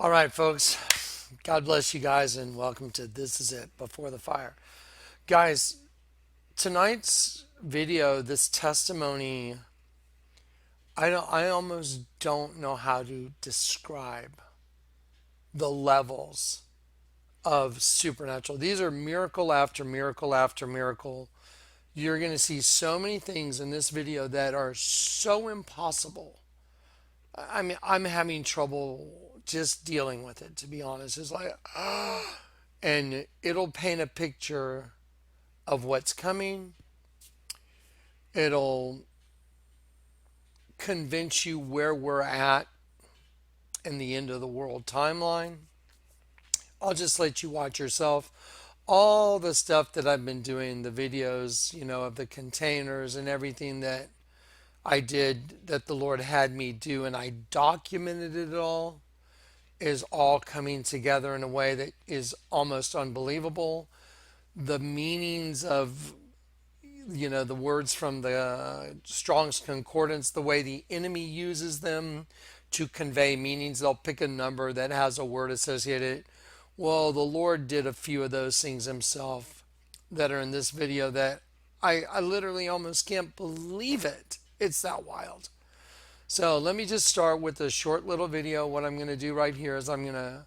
All right, folks. God bless you guys, and welcome to This Is It Before the Fire. Guys, tonight's video, this testimony, I almost don't know how to describe the levels of supernatural. These are miracle after miracle after miracle. You're going to see so many things in this video that are so impossible. I mean, I'm having trouble just dealing with it, to be honest. It's like, and it'll paint a picture of what's coming. It'll convince you where we're at in the end of the world timeline. I'll just let you watch yourself. All the stuff that I've been doing, the videos, of the containers and everything that I did that the Lord had me do, and I documented it all, is all coming together in a way that is almost unbelievable. The meanings of the words from the Strong's Concordance, the way the enemy uses them to convey meanings. They'll pick a number that has a word associated. Well, the Lord did a few of those things himself that are in this video that I literally almost can't believe it. It's that wild. So let me just start with a short little video. What I'm going to do right here is I'm going to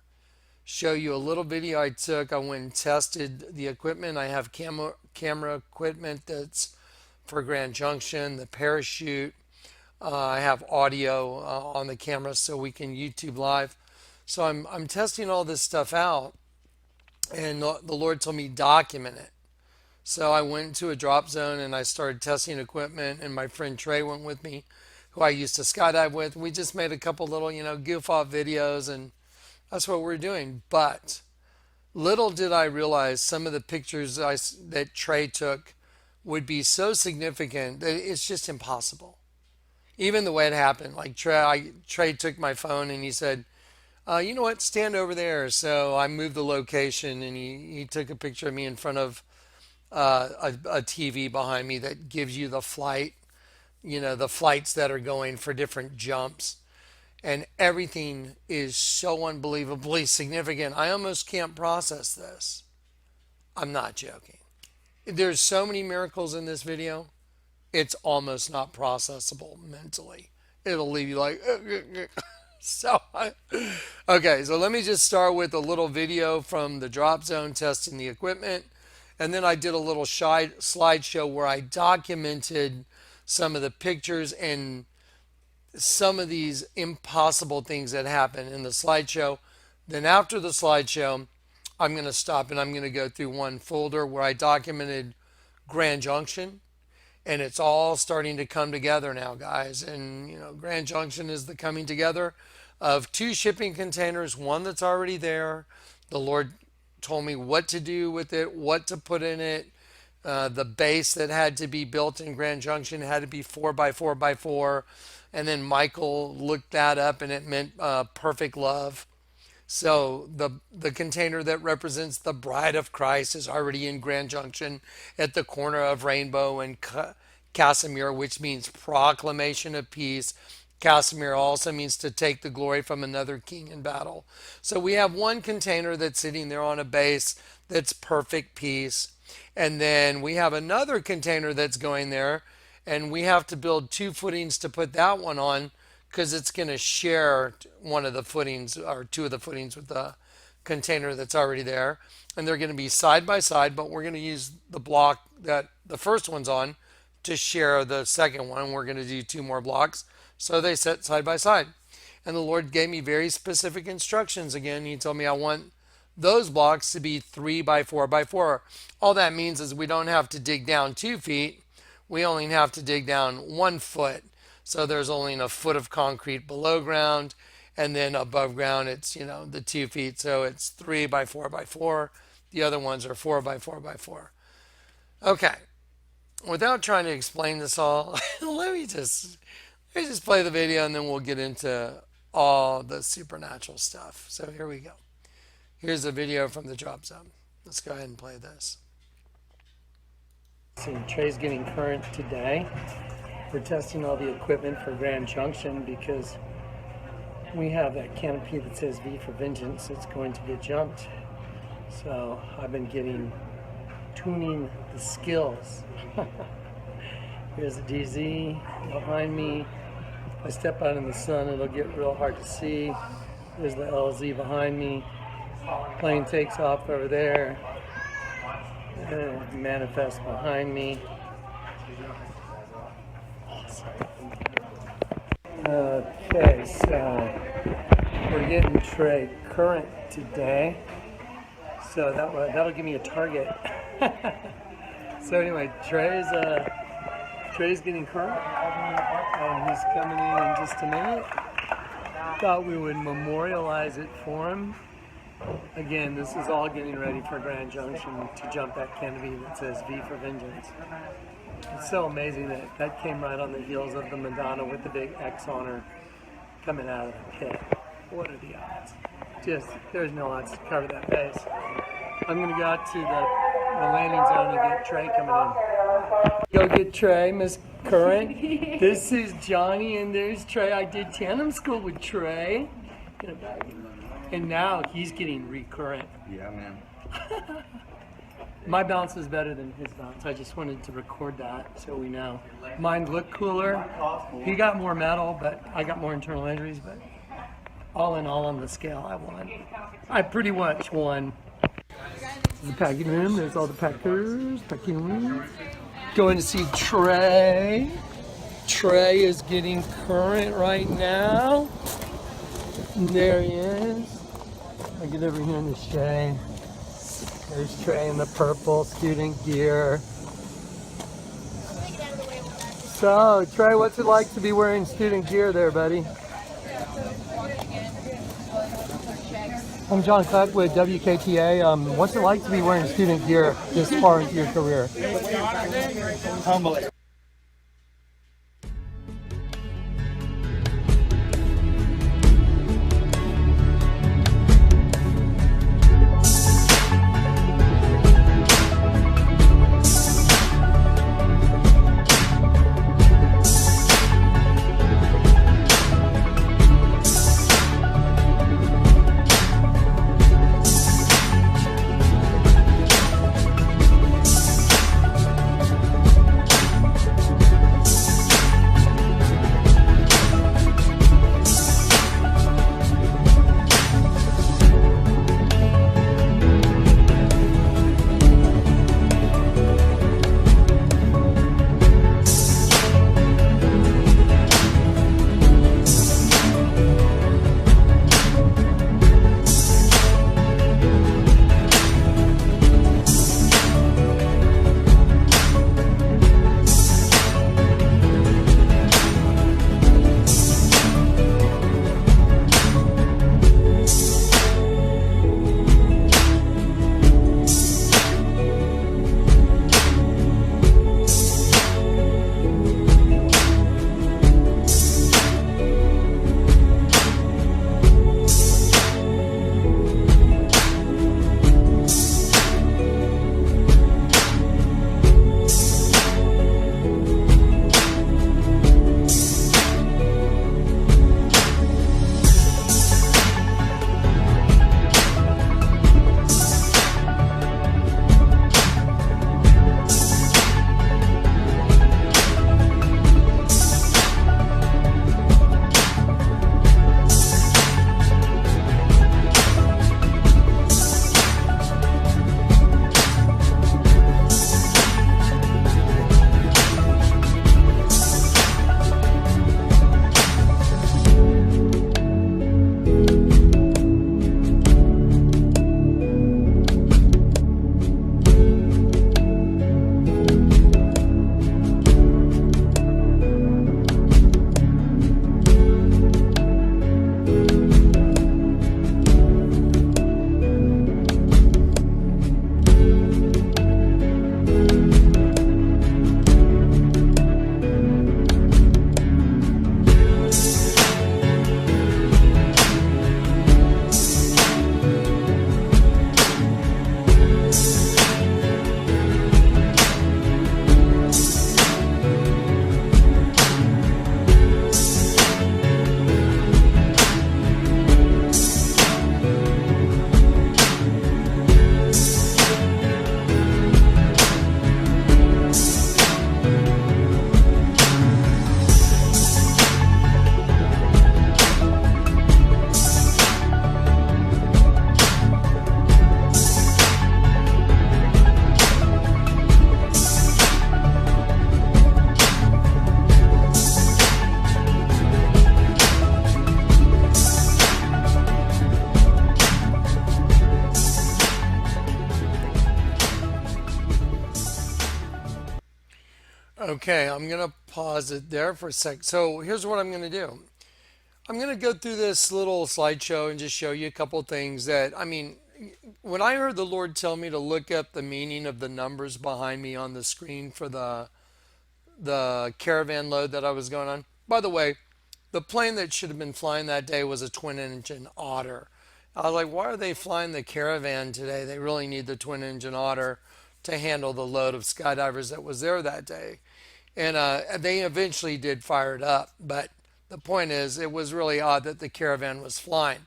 show you a little video I took. I went and tested the equipment. I have camera equipment that's for Grand Junction, the parachute. I have audio on the camera so we can YouTube live. So I'm testing all this stuff out, and the Lord told me document it. So I went to a drop zone and I started testing equipment, and my friend Trey went with me, who I used to skydive with. We just made a couple little, goof off videos, and that's what we're doing. But little did I realize some of the pictures that Trey took would be so significant that it's just impossible. Even the way it happened, like Trey took my phone and he said, you know what, stand over there. So I moved the location, and he took a picture of me in front of a TV behind me that gives you the flight, the flights that are going for different jumps. And everything is so unbelievably significant. I almost can't process this. I'm not joking. There's so many miracles in this video, it's almost not processable mentally. It'll leave you like, so, okay, so let me just start with a little video from the drop zone testing the equipment. And then I did a little slideshow where I documented some of the pictures and some of these impossible things that happen in the slideshow. Then after the slideshow, I'm going to stop and I'm going to go through one folder where I documented Grand Junction. And it's all starting to come together now, guys. And, Grand Junction is the coming together of two shipping containers, one that's already there. The Lord told me what to do with it, what to put in it. The base that had to be built in Grand Junction had to be 4x4x4. And then Michael looked that up, and it meant perfect love. So the container that represents the bride of Christ is already in Grand Junction at the corner of Rainbow and Casimir, which means proclamation of peace. Casimir also means to take the glory from another king in battle. So we have one container that's sitting there on a base that's perfect peace. And then we have another container that's going there, and we have to build two footings to put that one on, because it's going to share one of the footings or two of the footings with the container that's already there. And they're going to be side by side, but we're going to use the block that the first one's on to share the second one. We're going to do two more blocks, so they sit side by side. And the Lord gave me very specific instructions again. He told me I want those blocks to be 3x4x4. All that means is we don't have to dig down 2 feet. We only have to dig down 1 foot. So there's only a foot of concrete below ground, and then above ground it's, the 2 feet. So it's 3x4x4. The other ones are 4x4x4. Okay. Without trying to explain this all, let me just play the video, and then we'll get into all the supernatural stuff. So here we go. Here's a video from the drop zone. Let's go ahead and play this. See, Trey's getting current today. We're testing all the equipment for Grand Junction because we have that canopy that says V for Vengeance. It's going to get jumped. So I've been tuning the skills. Here's the DZ behind me. If I step out in the sun, it'll get real hard to see. There's the LZ behind me. Plane takes off over there. And it'll manifest behind me. Okay, so we're getting Trey current today. So that'll give me a target. So anyway, Trey's getting current, and he's coming in just a minute. Thought we would memorialize it for him. Again, this is all getting ready for Grand Junction to jump that canopy that says V for Vengeance. It's so amazing that came right on the heels of the Madonna with the big X on her coming out of the pit. What are the odds? There's no odds to cover that base. I'm going to go out to the landing zone and get Trey coming in. Go get Trey, Miss Current. This is Johnny, and there's Trey. I did tandem school with Trey. And now he's getting recurrent. Yeah, man. My bounce is better than his bounce. I just wanted to record that so we know. Mine looked cooler. He got more metal, but I got more internal injuries. But all in all, on the scale, I won. I pretty much won. The packing room. There's all the packers. Packing room. Going to see Trey. Trey is getting current right now. And there he is. I'll get over here in the shade. There's Trey in the purple student gear. So, Trey, what's it like to be wearing student gear there, buddy? I'm John Cutt with WKTA. What's it like to be wearing student gear this far into your career? Humbling. Okay, I'm going to pause it there for a sec. So here's what I'm going to do. I'm going to go through this little slideshow and just show you a couple things that, I mean, when I heard the Lord tell me to look up the meaning of the numbers behind me on the screen for the caravan load that I was going on. By the way, the plane that should have been flying that day was a twin engine Otter. I was like, why are they flying the caravan today? They really need the twin engine Otter to handle the load of skydivers that was there that day. And they eventually did fire it up. But the point is, it was really odd that the caravan was flying.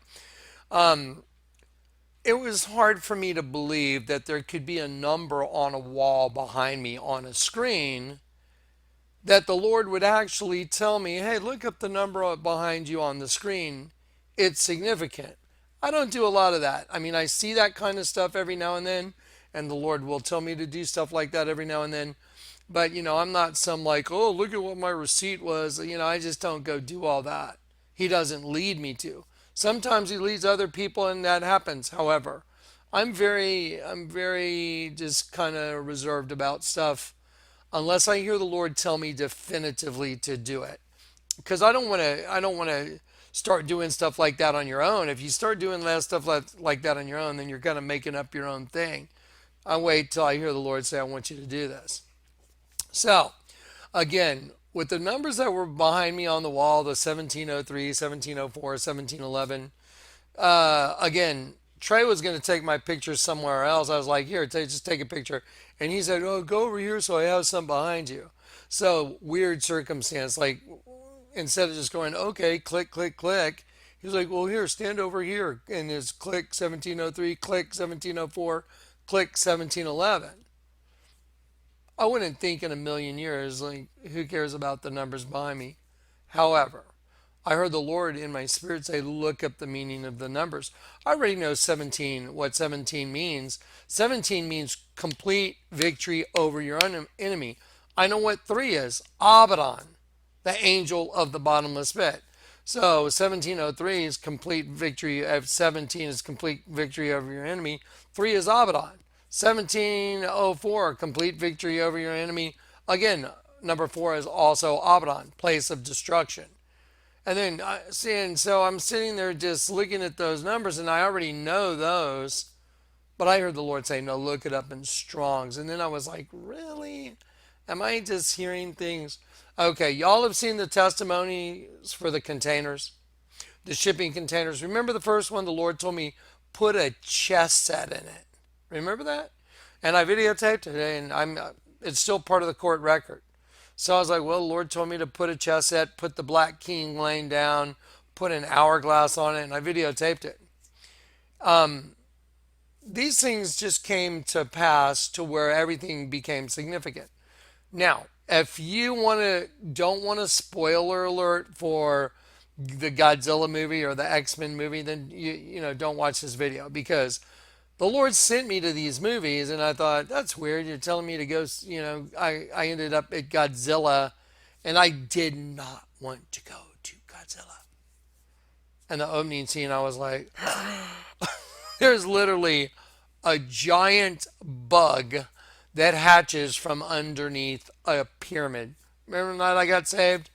It was hard for me to believe that there could be a number on a wall behind me on a screen, that the Lord would actually tell me, hey, look up the number behind you on the screen. It's significant. I don't do a lot of that. I mean, I see that kind of stuff every now and then, and the Lord will tell me to do stuff like that every now and then. But, I'm not some like, oh, look at what my receipt was. I just don't go do all that. He doesn't lead me to. Sometimes he leads other people and that happens. However, I'm very just kind of reserved about stuff unless I hear the Lord tell me definitively to do it. Because I don't want to start doing stuff like that on your own. If you start doing that stuff like that on your own, then you're kind of making up your own thing. I wait till I hear the Lord say, I want you to do this. So, again, with the numbers that were behind me on the wall, the 1703, 1704, 1711, again, Trey was going to take my picture somewhere else. I was like, here, just take a picture. And he said, oh, go over here so I have some behind you. So, weird circumstance. Like, instead of just going, okay, click, click, click, he was like, well, here, stand over here. And it's click 1703, click 1704, click 1711. I wouldn't think in a million years, like, who cares about the numbers behind me? However, I heard the Lord in my spirit say, look up the meaning of the numbers. I already know 17, what 17 means. 17 means complete victory over your enemy. I know what 3 is, Abaddon, the angel of the bottomless pit. So 1703 is complete victory. 17 is complete victory over your enemy. 3 is Abaddon. 1704, complete victory over your enemy. Again, number 4 is also Abaddon, place of destruction. And then, so I'm sitting there just looking at those numbers, and I already know those. But I heard the Lord say, no, look it up in Strong's. And then I was like, really? Am I just hearing things? Okay, y'all have seen the testimonies for the containers, the shipping containers. Remember the first one? The Lord told me, put a chess set in it. Remember that? And I videotaped it, and it's still part of the court record. So I was like, well, the Lord told me to put a chess set, put the black king laying down, put an hourglass on it, and I videotaped it. These things just came to pass to where everything became significant. Now, if you don't want a spoiler alert for the Godzilla movie or the X-Men movie, then don't watch this video, because the Lord sent me to these movies, and I thought, that's weird. You're telling me to go, I ended up at Godzilla, and I did not want to go to Godzilla. And the opening scene, I was like, there's literally a giant bug that hatches from underneath a pyramid. Remember the night I got saved?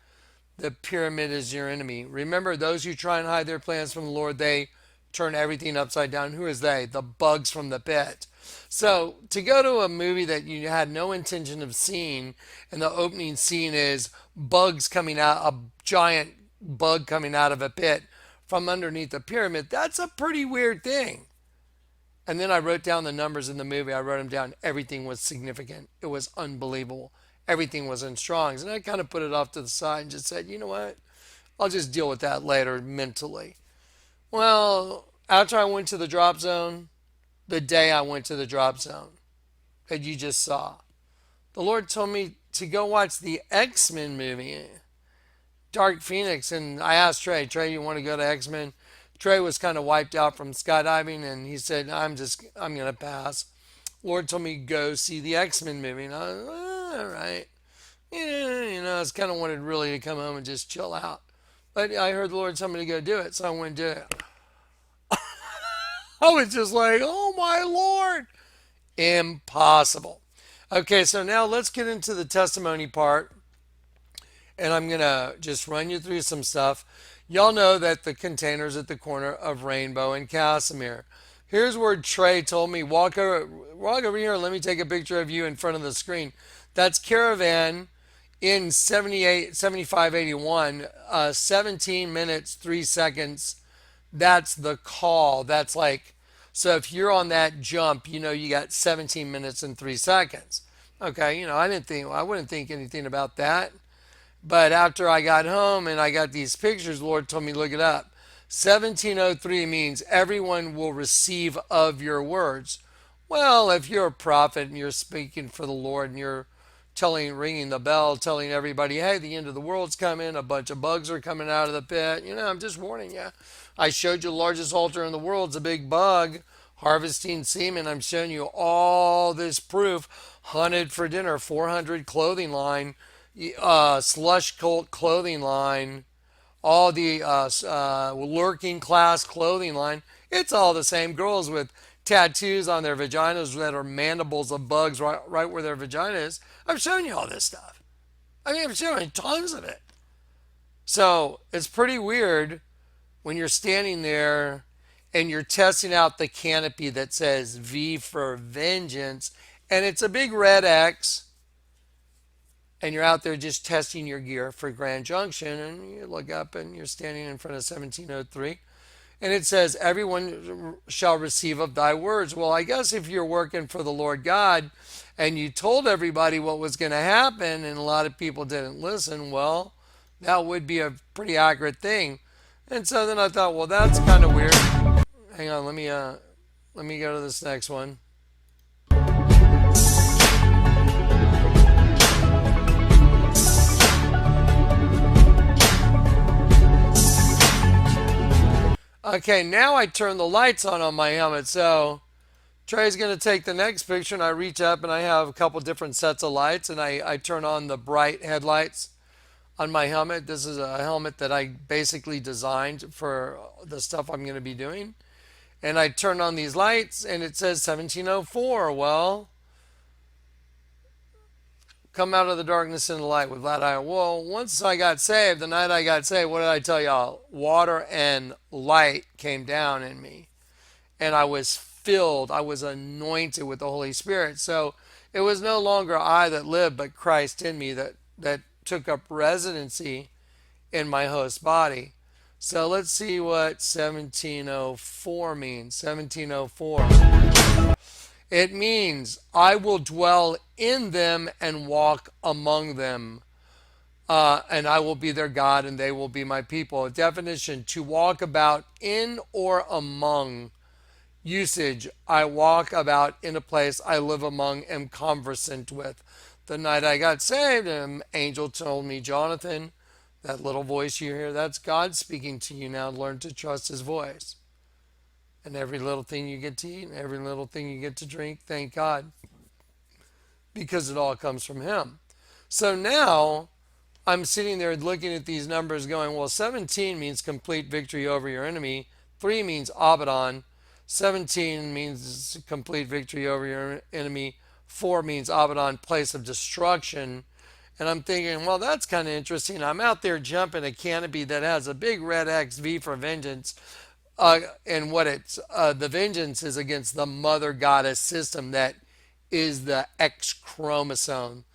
The pyramid is your enemy. Remember, those who try and hide their plans from the Lord, they turn everything upside down. Who is they? The bugs from the pit. So to go to a movie that you had no intention of seeing, and the opening scene is bugs coming out, a giant bug coming out of a pit from underneath a pyramid, that's a pretty weird thing. And then I wrote down the numbers in the movie. I wrote them down. Everything was significant. It was unbelievable. Everything was in Strong's. And I kind of put it off to the side and just said, you know what? I'll just deal with that later mentally. Well, after I went to the drop zone, the day I went to the drop zone that you just saw, the Lord told me to go watch the X-Men movie, Dark Phoenix. And I asked Trey, you want to go to X-Men? Trey was kind of wiped out from skydiving, and he said, I'm going to pass. Lord told me go see the X-Men movie. And I was like, all right. Yeah, I was kind of wanted really to come home and just chill out. But I heard the Lord tell me to go do it, so I went and did it. I was just like, oh my Lord. Impossible. Okay, so now let's get into the testimony part, and I'm going to just run you through some stuff. Y'all know that the container's at the corner of Rainbow and Casimir. Here's where Trey told me, walk over here and let me take a picture of you in front of the screen. That's Caravan in 78, 75, 81, 17 minutes, 3 seconds. That's the call. That's like, so if you're on that jump, you got 17 minutes and 3 seconds. Okay, I wouldn't think anything about that. But after I got home and I got these pictures, the Lord told me, look it up. 1703 means everyone will receive of your words. Well, if you're a prophet and you're speaking for the Lord and you're ringing the bell, telling everybody, hey, the end of the world's coming, a bunch of bugs are coming out of the pit, I'm just warning you. I showed you the largest altar in the world. It's a big bug harvesting semen. I'm showing you all this proof. Hunted for dinner, 400 clothing line, slush cult clothing line, all the lurking class clothing line. It's all the same girls with tattoos on their vaginas that are mandibles of bugs right where their vagina is. I'm showing you all this stuff. I mean, I'm showing you tons of it. So it's pretty weird when you're standing there and you're testing out the canopy that says V for vengeance, and it's a big red X, and you're out there just testing your gear for Grand Junction, and you look up and you're standing in front of 1703, and it says, everyone shall receive of thy words. Well, I guess if you're working for the Lord God and you told everybody what was going to happen and a lot of people didn't listen, well, that would be a pretty accurate thing. And so then I thought, well, that's kind of weird. Hang on, let me go to this next one. Okay, now I turn the lights on my helmet. So Trey's going to take the next picture, and I reach up and I have a couple different sets of lights, and I turn on the bright headlights on my helmet. This is a helmet that I basically designed for the stuff I'm going to be doing. And I turn on these lights, and it says 1704. Well, come out of the darkness into the light with glad eye. Well, once I got saved, the night I got saved, what did I tell y'all? Water and light came down in me. And I was filled, I was anointed with the Holy Spirit. So it was no longer I that lived, but Christ in me that took up residency in my host body. So let's see what 1704 means. 1704. It means, I will dwell in them and walk among them. And I will be their God and they will be my people. Definition, to walk about in or among. Usage, I walk about in a place, I live among, am conversant with. The night I got saved, an angel told me, Jonathan, that little voice you hear, that's God speaking to you now. Learn to trust his voice. And every little thing you get to eat and every little thing you get to drink, thank God. Because it all comes from him. So now I'm sitting there looking at these numbers going, well, 17 means complete victory over your enemy. 3 means Abaddon. 17 means complete victory over your enemy. 4 means Abaddon, place of destruction. And I'm thinking, well, that's kind of interesting. I'm out there jumping a canopy that has a big red X, V for vengeance. And what it's, the vengeance is against the mother goddess system that is the X chromosome.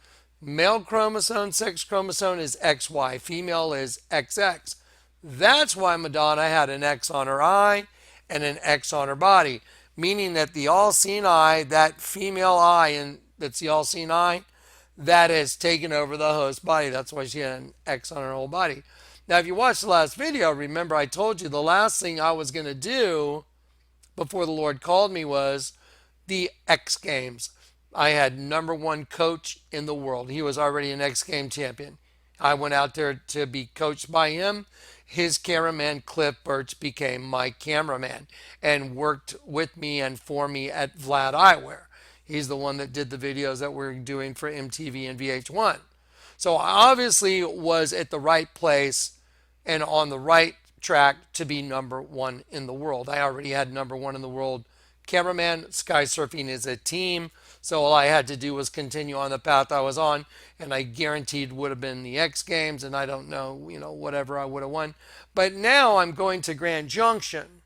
Male chromosome, sex chromosome is XY. Female is XX. That's why Madonna had an X on her eye and an X on her body. Meaning that the all-seeing eye, that female eye, and that's the all-seeing eye, that has taken over the host body. That's why she had an X on her whole body. Now, if you watched the last video, remember I told you the last thing I was going to do before the Lord called me was the X Games. I had #1 coach in the world. He was already an X Game champion. I went out there to be coached by him. His cameraman, Cliff Birch, became my cameraman and worked with me and for me at Vlad Eyewear. He's the one that did the videos that we're doing for MTV and VH1. So I obviously was at the right place and on the right track to be #1 in the world. I already had #1 in the world cameraman. Sky surfing is a team. So all I had to do was continue on the path I was on, and I guaranteed would have been the X Games, and I don't know, whatever I would have won. But now I'm going to Grand Junction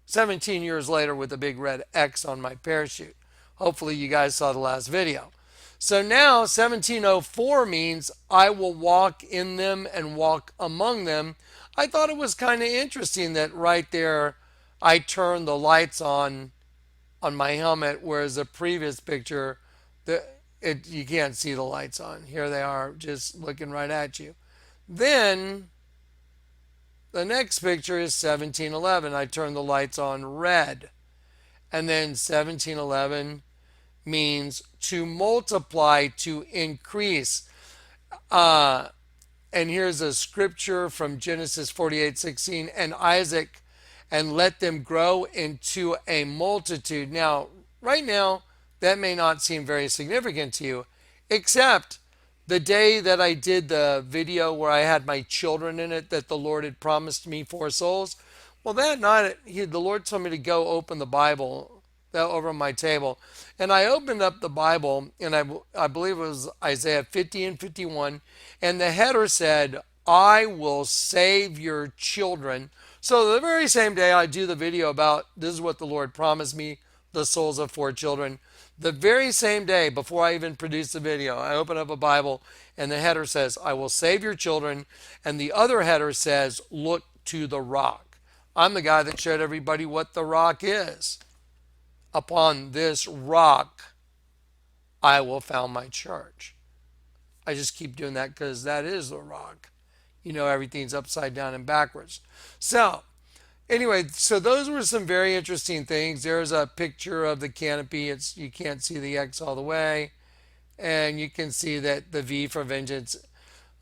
17 years later with a big red X on my parachute. Hopefully you guys saw the last video. So now 1704 means I will walk in them and walk among them. I thought it was kind of interesting that right there I turned the lights on my helmet, whereas the previous picture, you can't see the lights on. Here they are, just looking right at you. Then the next picture is 1711. I turned the lights on red. And then 1711 means to multiply, to increase. And here's a scripture from Genesis 48:16. And Isaac, and let them grow into a multitude. Now, right now, that may not seem very significant to you, except the day that I did the video where I had my children in it, that the Lord had promised me 4 souls. Well, that night, the Lord told me to go open the Bible over on my table. And I opened up the Bible, and I believe it was Isaiah 50 and 51. And the header said, I will save your children. So the very same day I do the video about this is what the Lord promised me, the souls of 4 children. The very same day before I even produce the video, I open up a Bible and the header says, I will save your children. And the other header says, look to the rock. I'm the guy that showed everybody what the rock is. Upon this rock, I will found my church. I just keep doing that because that is the rock. Everything's upside down and backwards. So, anyway, so those were some very interesting things. There's a picture of the canopy. You can't see the X all the way. And you can see that the V for Vengeance,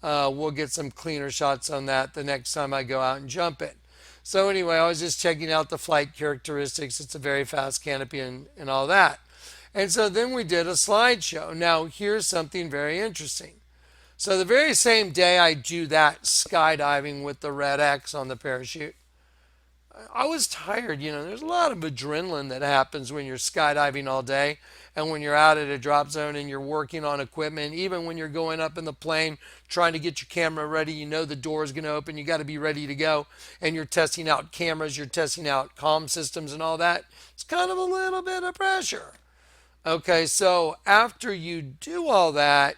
we'll get some cleaner shots on that the next time I go out and jump it. So anyway, I was just checking out the flight characteristics. It's a very fast canopy and all that. And so then we did a slideshow. Now, here's something very interesting. So the very same day I do that skydiving with the red X on the parachute, I was tired. There's a lot of adrenaline that happens when you're skydiving all day and when you're out at a drop zone and you're working on equipment. Even when you're going up in the plane trying to get your camera ready, the door is going to open. You got to be ready to go. And you're testing out cameras, you're testing out comm systems and all that. It's kind of a little bit of pressure. Okay, so after you do all that,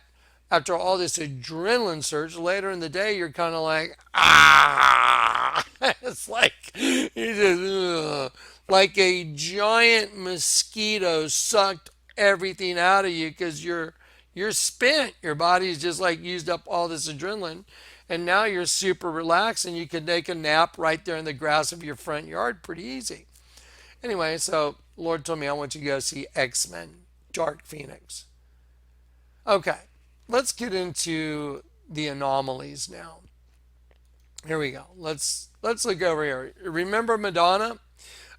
after all this adrenaline surge, later in the day, you're kind of like, ah! It's like, you just, like a giant mosquito sucked everything out of you because you're spent. Your body's just like used up all this adrenaline. And now you're super relaxed and you can take a nap right there in the grass of your front yard pretty easy. Anyway, so Lord told me I want you to go see X-Men, Dark Phoenix. Okay. Let's get into the anomalies now. Here we go. Let's look over here. Remember Madonna?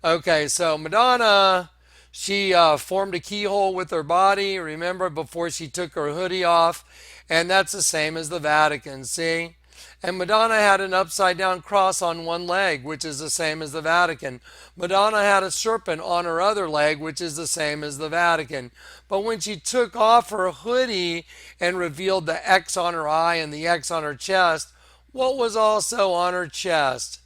Okay, so Madonna, she formed a keyhole with her body. Remember before she took her hoodie off? And that's the same as the Vatican, see? And Madonna had an upside down cross on one leg, which is the same as the Vatican. Madonna had a serpent on her other leg, which is the same as the Vatican. But when she took off her hoodie and revealed the X on her eye and the X on her chest, what was also on her chest?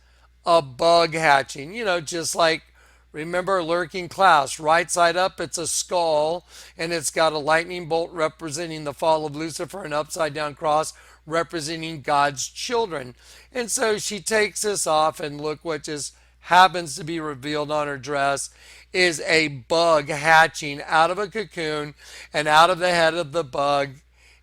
A bug hatching. Just like, remember Lurking Class, right side up, it's a skull, and it's got a lightning bolt representing the fall of Lucifer, an upside down cross representing God's children. And so she takes this off, and look what just happens to be revealed on her dress is a bug hatching out of a cocoon, and out of the head of the bug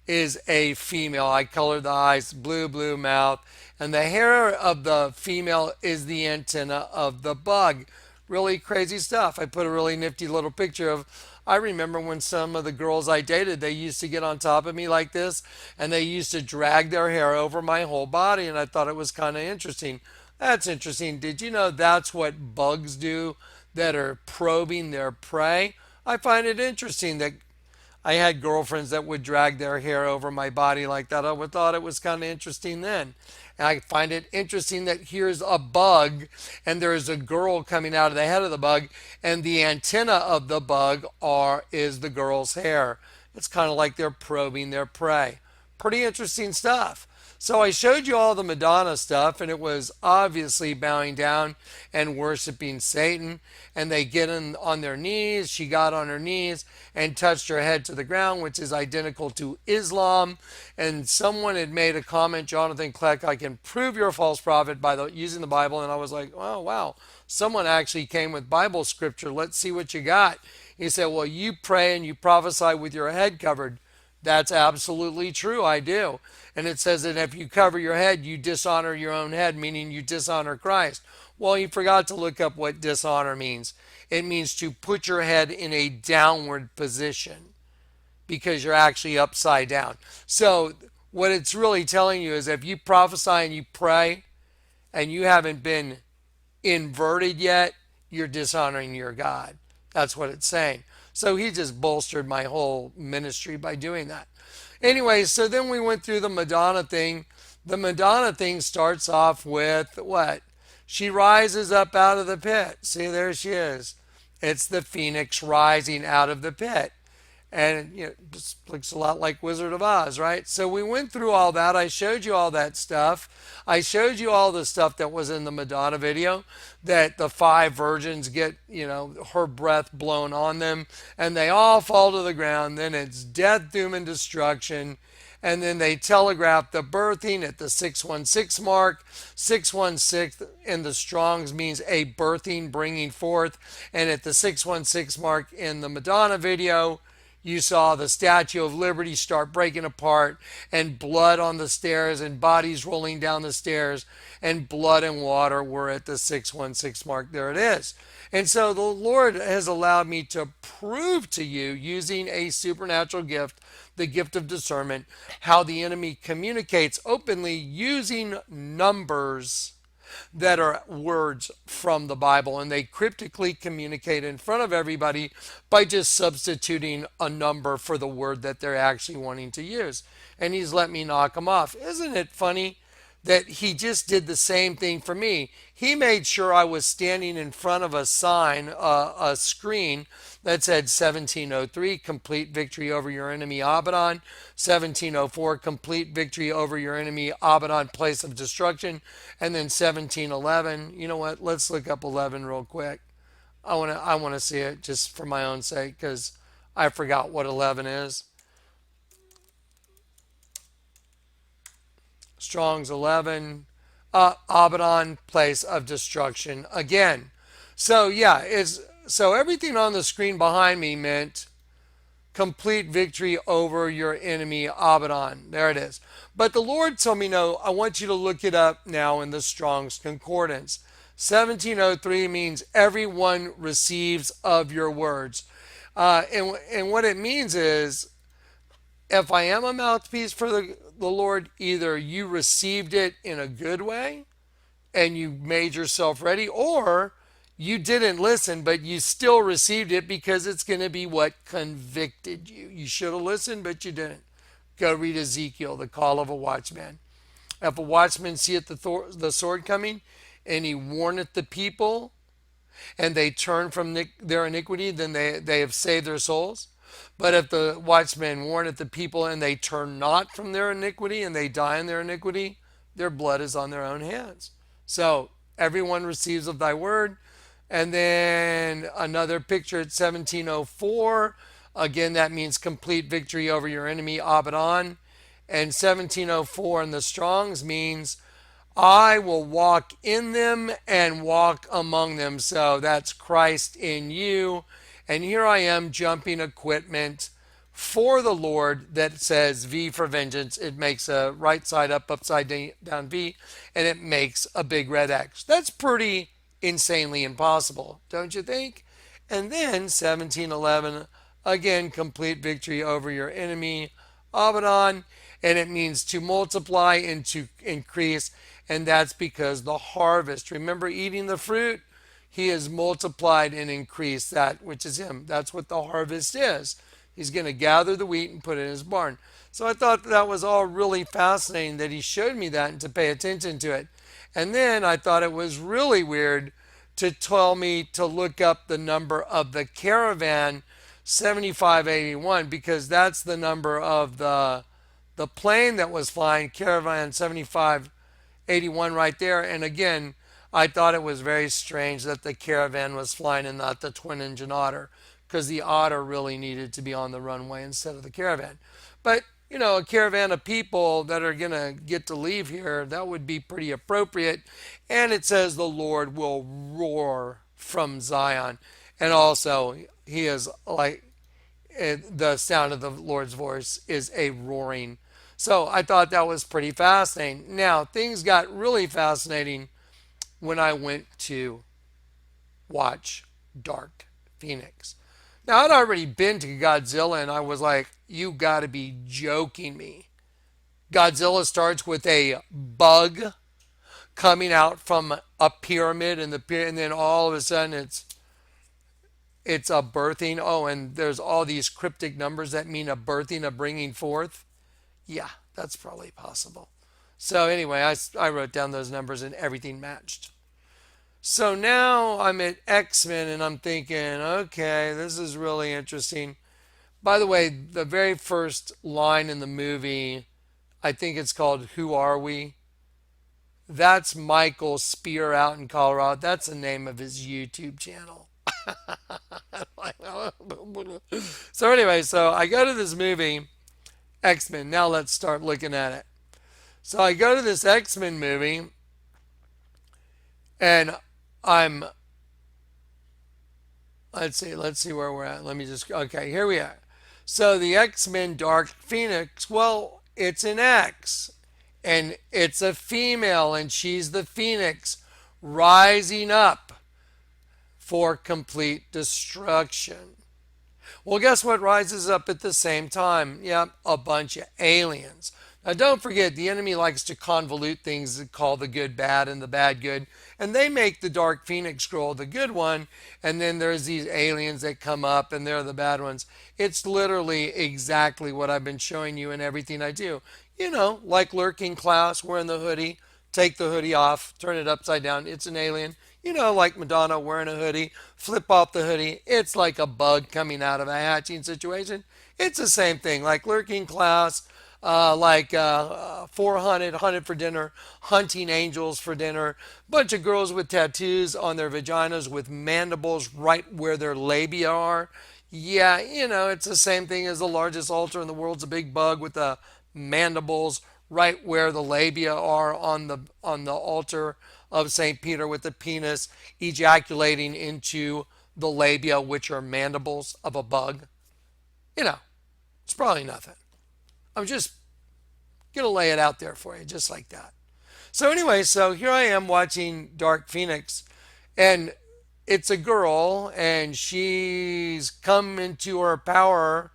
is a female. I colored the eyes blue mouth, and the hair of the female is the antenna of the bug. Really crazy stuff. I put a really nifty little picture of, I remember when some of the girls I dated, they used to get on top of me like this, and they used to drag their hair over my whole body, and I thought it was kind of interesting. That's interesting. Did you know that's what bugs do that are probing their prey? I find it interesting that I had girlfriends that would drag their hair over my body like that. I would thought it was kind of interesting then. And I find it interesting that here's a bug and there's a girl coming out of the head of the bug, and the antenna of the bug is the girl's hair. It's kind of like they're probing their prey. Pretty interesting stuff. So I showed you all the Madonna stuff, and it was obviously bowing down and worshiping Satan. And they get on their knees. She got on her knees and touched her head to the ground, which is identical to Islam. And someone had made a comment, Jonathan Kleck, I can prove you're a false prophet by using the Bible. And I was like, oh, wow. Someone actually came with Bible scripture. Let's see what you got. He said, well, you pray and you prophesy with your head covered. That's absolutely true. I do. And it says that if you cover your head, you dishonor your own head, meaning you dishonor Christ. Well, he forgot to look up what dishonor means. It means to put your head in a downward position because you're actually upside down. So what it's really telling you is if you prophesy and you pray and you haven't been inverted yet, you're dishonoring your God. That's what it's saying. So he just bolstered my whole ministry by doing that. Anyway, so then we went through the Madonna thing. The Madonna thing starts off with what? She rises up out of the pit. See, there she is. It's the phoenix rising out of the pit. And it just looks a lot like Wizard of Oz, right? So we went through all that. I showed you all that stuff. I showed you all the stuff that was in the Madonna video, that the 5 virgins get, her breath blown on them, and they all fall to the ground. Then it's death, doom, and destruction. And then they telegraph the birthing at the 616 mark. 616 in the Strongs means a birthing, bringing forth. And at the 616 mark in the Madonna video, you saw the Statue of Liberty start breaking apart, and blood on the stairs and bodies rolling down the stairs, and blood and water were at the 616 mark. There it is. And so the Lord has allowed me to prove to you, using a supernatural gift, the gift of discernment, how the enemy communicates openly using numbers that are words from the Bible, and they cryptically communicate in front of everybody by just substituting a number for the word that they're actually wanting to use. And he's let me knock them off. Isn't it funny that he just did the same thing for me? He made sure I was standing in front of a sign, a screen that said 1703, complete victory over your enemy Abaddon. 1704, complete victory over your enemy Abaddon, place of destruction. And then 1711, you know what? Let's look up 11 real quick. I want to see it just for my own sake because I forgot what 11 is. Strong's 11, Abaddon, place of destruction again. So yeah, so everything on the screen behind me meant complete victory over your enemy Abaddon. There it is. But the Lord told me, no, I want you to look it up now in the Strong's Concordance. 1703 means everyone receives of your words. And what it means is, if I am a mouthpiece for the Lord, either you received it in a good way and you made yourself ready, or you didn't listen, but you still received it because it's going to be what convicted you. You should have listened, but you didn't. Go read Ezekiel, the call of a watchman. If a watchman seeth the sword coming, and he warneth the people, and they turn from their iniquity, then they have saved their souls. But if the watchmen warneth the people and they turn not from their iniquity and they die in their iniquity, their blood is on their own hands. So everyone receives of thy word. And then another picture at 1704. Again, that means complete victory over your enemy Abaddon. And 1704 in the Strongs means I will walk in them and walk among them. So that's Christ in you. And here I am jumping equipment for the Lord that says V for vengeance. It makes a right side up, upside down V, and it makes a big red X. That's pretty insanely impossible, don't you think? And then 1711, again, complete victory over your enemy Abaddon, and it means to multiply and to increase, and that's because the harvest. Remember eating the fruit? He has multiplied and increased that which is him. That's what the harvest is. He's going to gather the wheat and put it in his barn. So I thought that was all really fascinating that he showed me that and to pay attention to it. And then I thought it was really weird to tell me to look up the number of the Caravan 7581 because that's the number of the plane that was flying, Caravan 7581 right there. And again, I thought it was very strange that the Caravan was flying and not the twin engine Otter because the Otter really needed to be on the runway instead of the Caravan. But a caravan of people that are going to get to leave here, that would be pretty appropriate. And it says the Lord will roar from Zion. And also, he is like, the sound of the Lord's voice is a roaring. So I thought that was pretty fascinating. Now, things got really fascinating when I went to watch Dark Phoenix. Now, I'd already been to Godzilla and I was like, you got to be joking me. Godzilla starts with a bug coming out from a pyramid and then all of a sudden it's a birthing. Oh, and there's all these cryptic numbers that mean a birthing, a bringing forth. Yeah, that's probably possible. So anyway, I wrote down those numbers and everything matched. So now I'm at X-Men and I'm thinking, okay, this is really interesting. By the way, the very first line in the movie, I think it's called Who Are We? That's Michael Spear out in Colorado. That's the name of his YouTube channel. So anyway, so I go to this movie, X-Men. Now let's start looking at it. So I go to this X-Men movie and I'm let's see where we're at. Let me just okay, here we are. So the X-Men Dark Phoenix, well, it's an X and it's a female and she's the Phoenix rising up for complete destruction. Well, guess what rises up at the same time? Yep, a bunch of aliens. Now, don't forget, the enemy likes to convolute things that call the good bad and the bad good. And they make the Dark Phoenix scroll the good one. And then there's these aliens that come up and they're the bad ones. It's literally exactly what I've been showing you in everything I do. Like Lurking Klaus wearing the hoodie. Take the hoodie off, turn it upside down. It's an alien. Like Madonna wearing a hoodie, flip off the hoodie. It's like a bug coming out of a hatching situation. It's the same thing. Like Lurking Klaus, 400, hunted for dinner, hunting angels for dinner, bunch of girls with tattoos on their vaginas with mandibles right where their labia are. Yeah, it's the same thing as the largest altar in the world's a big bug with the mandibles right where the labia are on the altar of St. Peter with the penis ejaculating into the labia, which are mandibles of a bug. It's probably nothing. I'm just going to lay it out there for you, just like that. So anyway, so here I am watching Dark Phoenix, and it's a girl, and she's come into her power.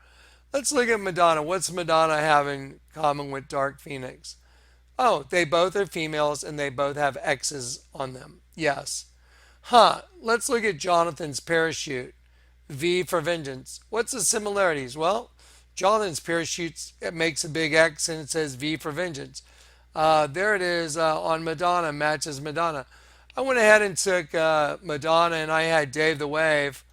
Let's look at Madonna. What's Madonna have in common with Dark Phoenix? Oh, they both are females, and they both have X's on them. Yes. Let's look at Jonathan's parachute. V for vengeance. What's the similarities? Well, Jonathan's parachute, it makes a big X and it says V for vengeance. There it is on Madonna, matches Madonna. I went ahead and took Madonna and I had Dave the Wave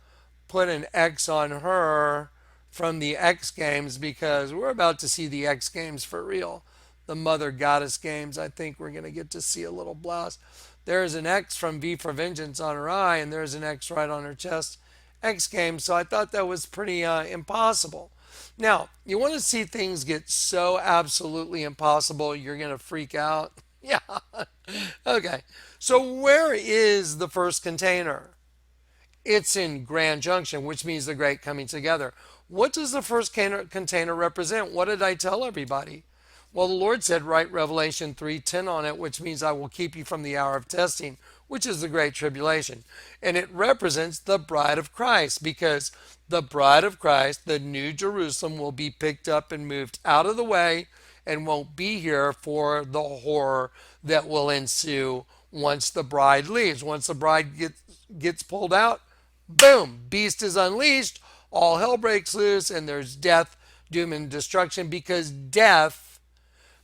put an X on her from the X Games because we're about to see the X Games for real. The Mother Goddess Games. I think we're going to get to see a little blast. There's an X from V for Vengeance on her eye, and there's an X right on her chest. X Games. So I thought that was pretty impossible. Now, you want to see things get so absolutely impossible, you're going to freak out? Yeah. Okay. So where is the first container? It's in Grand Junction, which means the Great Coming Together. What does the first container represent? What did I tell everybody? Well, the Lord said, write Revelation 3:10 on it, which means I will keep you from the hour of testing, which is the Great Tribulation. And it represents the bride of Christ, because the bride of Christ, the New Jerusalem, will be picked up and moved out of the way and won't be here for the horror that will ensue once the bride leaves. Once the bride gets pulled out, boom, beast is unleashed. all hell breaks loose and there's death, doom, and destruction because death,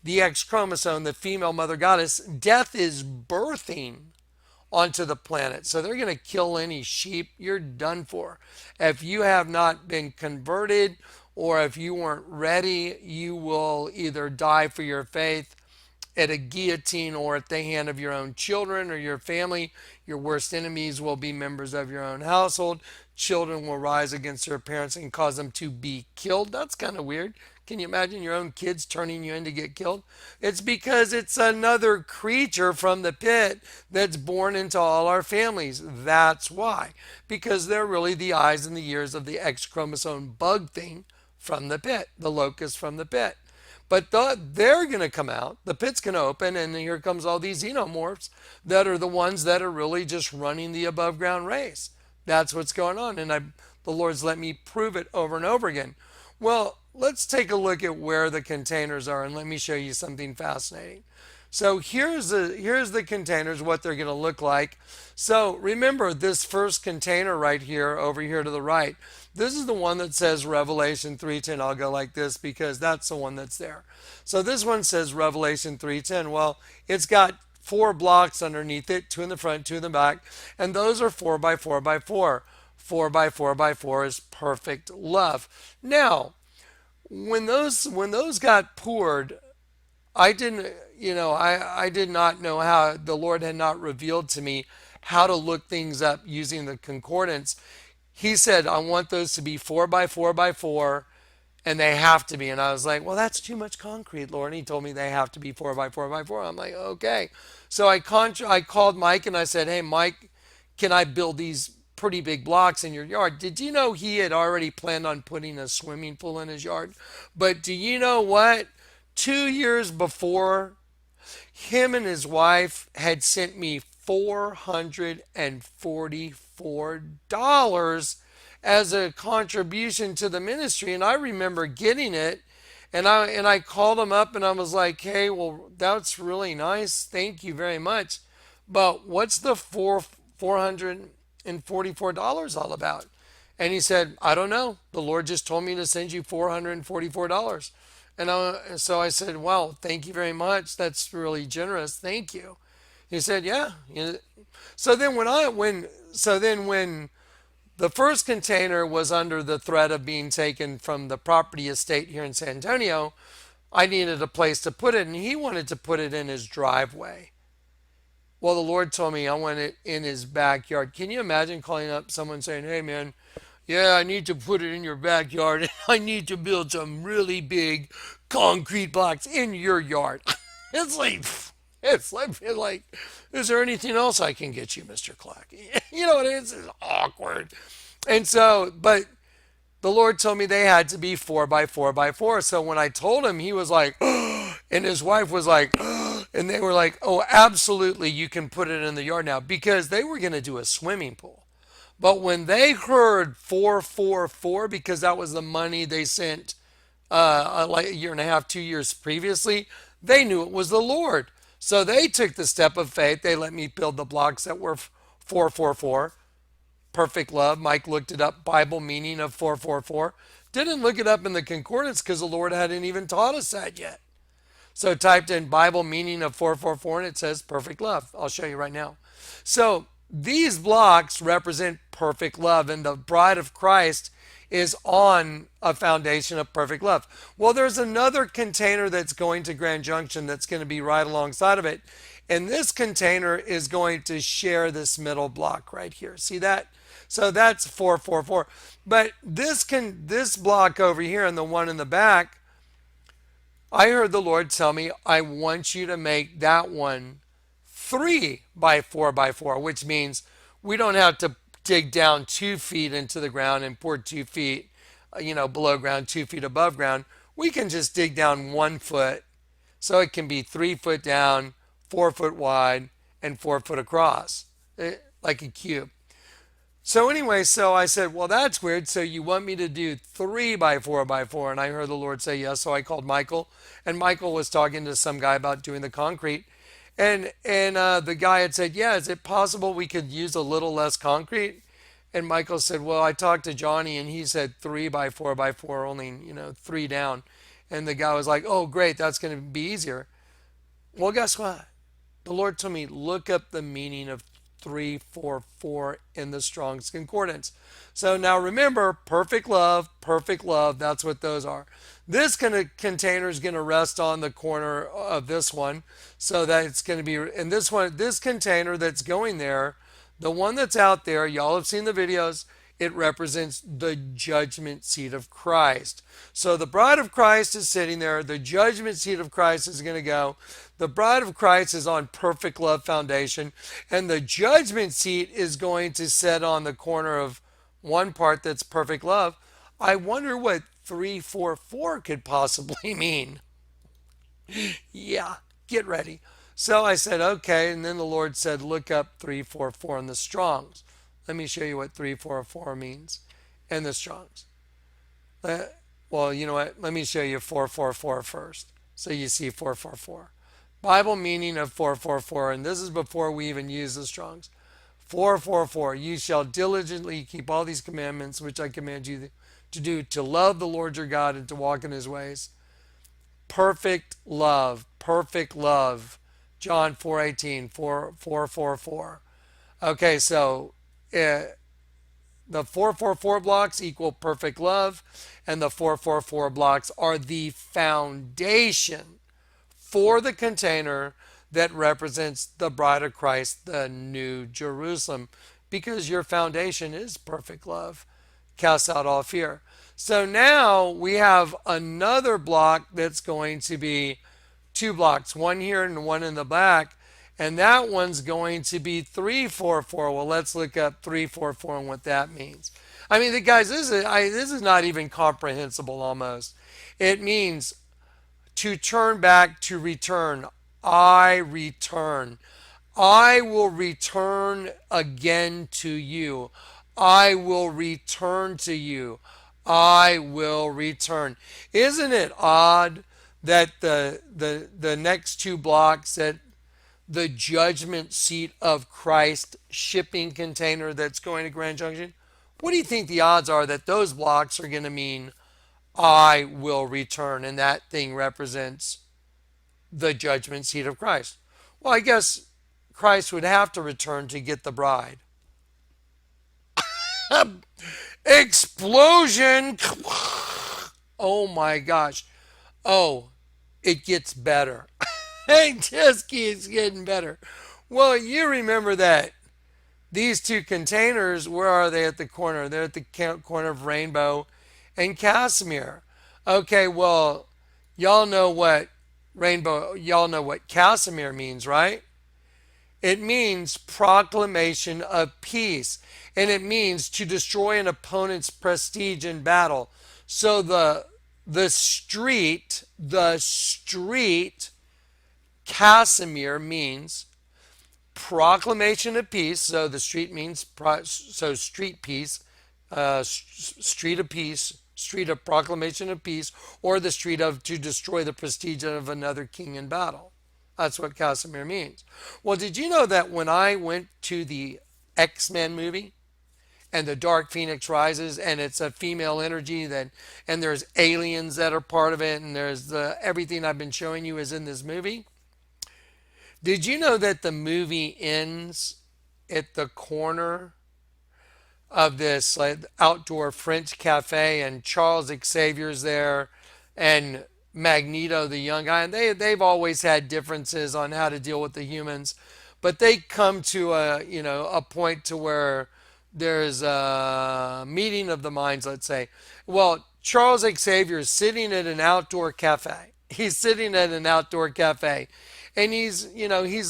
the X chromosome, the female mother goddess, death is birthing onto the planet. So they're going to kill any sheep. You're done for. If you have not been converted or if you weren't ready, you will either die for your faith at a guillotine or at the hand of your own children or your family. Your worst enemies will be members of your own household. Children will rise against their parents and cause them to be killed. That's kind of weird. Can you imagine your own kids turning you in to get killed? It's because it's another creature from the pit that's born into all our families. That's why. Because they're really the eyes and the ears of the X chromosome bug thing from the pit, the locust from the pit. But they're going to come out, the pit's going to open, and here comes all these xenomorphs that are the ones that are really just running the above ground race. That's what's going on. And the Lord's let me prove it over and over again. Well, let's take a look at where the containers are, and let me show you something fascinating. So here's the containers, what they're going to look like. So remember this first container right here, over here to the right. This is the one that says Revelation 3:10. I'll go like this because that's the one that's there. So this one says Revelation 3:10. Well, it's got 4 blocks underneath it, 2 in the front, 2 in the back, and those are 4 by 4 by 4. 4 by 4 by 4 is perfect love. Now, when those got poured, I didn't, I did not know how. The Lord had not revealed to me how to look things up using the concordance. He said, I want those to be 4 by 4 by 4, and they have to be. And I was like, well, that's too much concrete, Lord. And he told me they have to be 4 by 4 by 4. I'm like, okay. So I called Mike and I said, hey, Mike, can I build these pretty big blocks in your yard? Did you know he had already planned on putting a swimming pool in his yard? But do you know what? 2 years before, him and his wife had sent me $444 as a contribution to the ministry. And I remember getting it, and I called him up and I was like, hey, well, that's really nice. Thank you very much. But what's the $444 all about? And he said, I don't know. The Lord just told me to send you $444. So I said, wow, thank you very much. That's really generous. Thank you. He said, yeah. So then when the first container was under the threat of being taken from the property estate here in San Antonio, I needed a place to put it, and he wanted to put it in his driveway. Well, the Lord told me I want it in his backyard. Can you imagine calling up someone saying, hey, man, yeah, I need to put it in your backyard, and I need to build some really big concrete blocks in your yard. It's like, is there anything else I can get you, Mr. Clark? You know what it is? It's awkward. And so, but the Lord told me they had to be 4 by 4 by 4. So when I told him, he was like, and his wife was like, and they were like, oh, absolutely, you can put it in the yard now, because they were going to do a swimming pool. But when they heard 444, because that was the money they sent like a year and a half, 2 years previously, they knew it was the Lord. So they took the step of faith. They let me build the blocks that were 444. Perfect love. Mike looked it up, Bible meaning of 444. Didn't look it up in the concordance because the Lord hadn't even taught us that yet. So typed in Bible meaning of 444 and it says perfect love. I'll show you right now. So these blocks represent perfect love, and the bride of Christ is on a foundation of perfect love. Well, there's another container that's going to Grand Junction that's going to be right alongside of it. And this container is going to share this middle block right here. See that? So that's 444. But this block over here and the one in the back, I heard the Lord tell me, I want you to make that one 3 by 4 by 4, which means we don't have to dig down 2 feet into the ground and pour 2 feet, below ground, 2 feet above ground. We can just dig down 1 foot. So it can be 3 foot down, 4 foot wide, and 4 foot across, like a cube. So anyway, so I said, well, that's weird. So you want me to do 3 by 4 by 4? And I heard the Lord say yes. So I called Michael, and Michael was talking to some guy about doing the concrete. And the guy had said, yeah, is it possible we could use a little less concrete? And Michael said, well, I talked to Johnny and he said 3 by 4 by 4, only, three down. And the guy was like, oh, great, that's going to be easier. Well, guess what? The Lord told me, look up the meaning of 344 in the Strong's Concordance. So now remember, perfect love, that's what those are. This kind of container is going to rest on the corner of this one. So that it's going to be, and this one, this container that's going there, the one that's out there, y'all have seen the videos, it represents the judgment seat of Christ. So the bride of Christ is sitting there. The judgment seat of Christ is going to go. The bride of Christ is on perfect love foundation. And the judgment seat is going to sit on the corner of one part that's perfect love. I wonder what 344 could possibly mean. Yeah, get ready. So I said, okay. And then the Lord said, look up 344 in the Strongs. Let me show you what 344 means in the Strongs. Well, you know what? Let me show you 444 first. So you see 444. Bible meaning of 444, and this is before we even use the Strongs. 444, you shall diligently keep all these commandments which I command you to do, to love the Lord your God and to walk in his ways. Perfect love, perfect love. John 4:18, 444. Okay, so the 444 blocks equal perfect love, and the 444 blocks are the foundation for the container that represents the bride of Christ, the New Jerusalem, because your foundation is perfect love. Cast out all fear. So now we have another block that's going to be two blocks, one here and one in the back, and that one's going to be 344. Well, let's look up 344 and what that means. I mean, guys, this is not even comprehensible almost. It means to turn back, to return. I return. I will return again to you. I will return to you. I will return. Isn't it odd that the next two blocks, that the judgment seat of Christ shipping container that's going to Grand Junction, what do you think the odds are that those blocks are going to mean I will return, and that thing represents the judgment seat of Christ? Well, I guess Christ would have to return to get the bride. Explosion! Oh my gosh. Oh, it gets better. It just keeps getting better. Well, you remember that these two containers, where are they at the corner? They're at the corner of Rainbow and Casimir. Okay, well, y'all know what Casimir means, right? It means proclamation of peace, and it means to destroy an opponent's prestige in battle. So the street Casimir means proclamation of peace. So the street means street peace, street of peace, street of proclamation of peace, or the street of to destroy the prestige of another king in battle. That's what Casimir means. Well, did you know that when I went to the X-Men movie and the Dark Phoenix Rises, and it's a female energy and there's aliens that are part of it, and there's everything I've been showing you is in this movie. Did you know that the movie ends at the corner of this outdoor French cafe, and Charles Xavier's there, and Magneto, the young guy, and they've always had differences on how to deal with the humans, but they come to a point to where there's a meeting of the minds, let's say. Well, Charles Xavier is sitting at an outdoor cafe. He's sitting at an outdoor cafe, and he's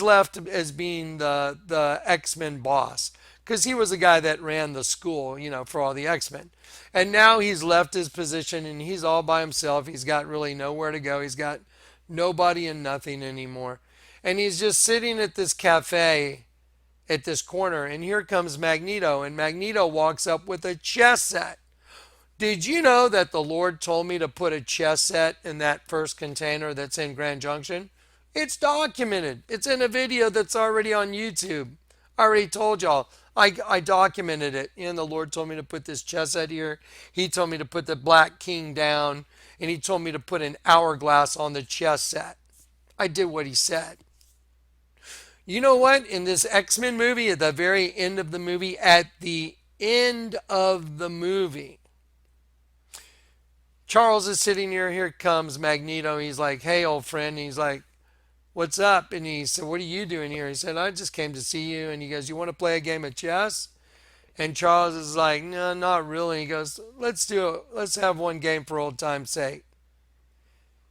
left as being the X-Men boss, because he was the guy that ran the school, for all the X-Men. And now he's left his position and he's all by himself. He's got really nowhere to go. He's got nobody and nothing anymore. And he's just sitting at this cafe at this corner. And here comes Magneto. And Magneto walks up with a chess set. Did you know that the Lord told me to put a chess set in that first container that's in Grand Junction? It's documented. It's in a video that's already on YouTube. I already told y'all. I documented it. And the Lord told me to put this chess set here. He told me to put the black king down. And he told me to put an hourglass on the chess set. I did what he said. You know what? In this X-Men movie, at the very end of the movie, Charles is sitting here. Here comes Magneto. He's like, hey, old friend. And he's like, what's up? And he said, what are you doing here? He said, I just came to see you. And he goes, you want to play a game of chess? And Charles is like, no, not really. He goes, let's have one game for old time's sake.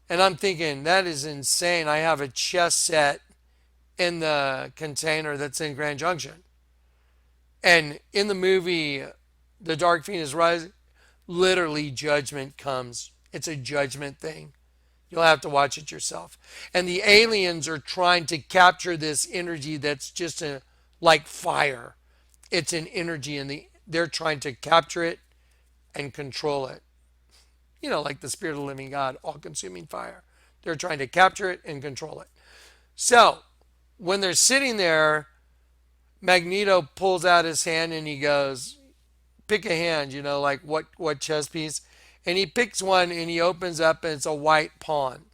And I'm thinking, that is insane. I have a chess set in the container that's in Grand Junction. And in the movie, The Dark Phoenix Rising, literally judgment comes. It's a judgment thing. You'll have to watch it yourself. And the aliens are trying to capture this energy that's just like fire. It's an energy, and they're trying to capture it and control it. You know, like the Spirit of the living God, all-consuming fire. They're trying to capture it and control it. So, when they're sitting there, Magneto pulls out his hand and he goes, pick a hand, you know, like what chess piece? And he picks one and he opens up and it's a white pawn.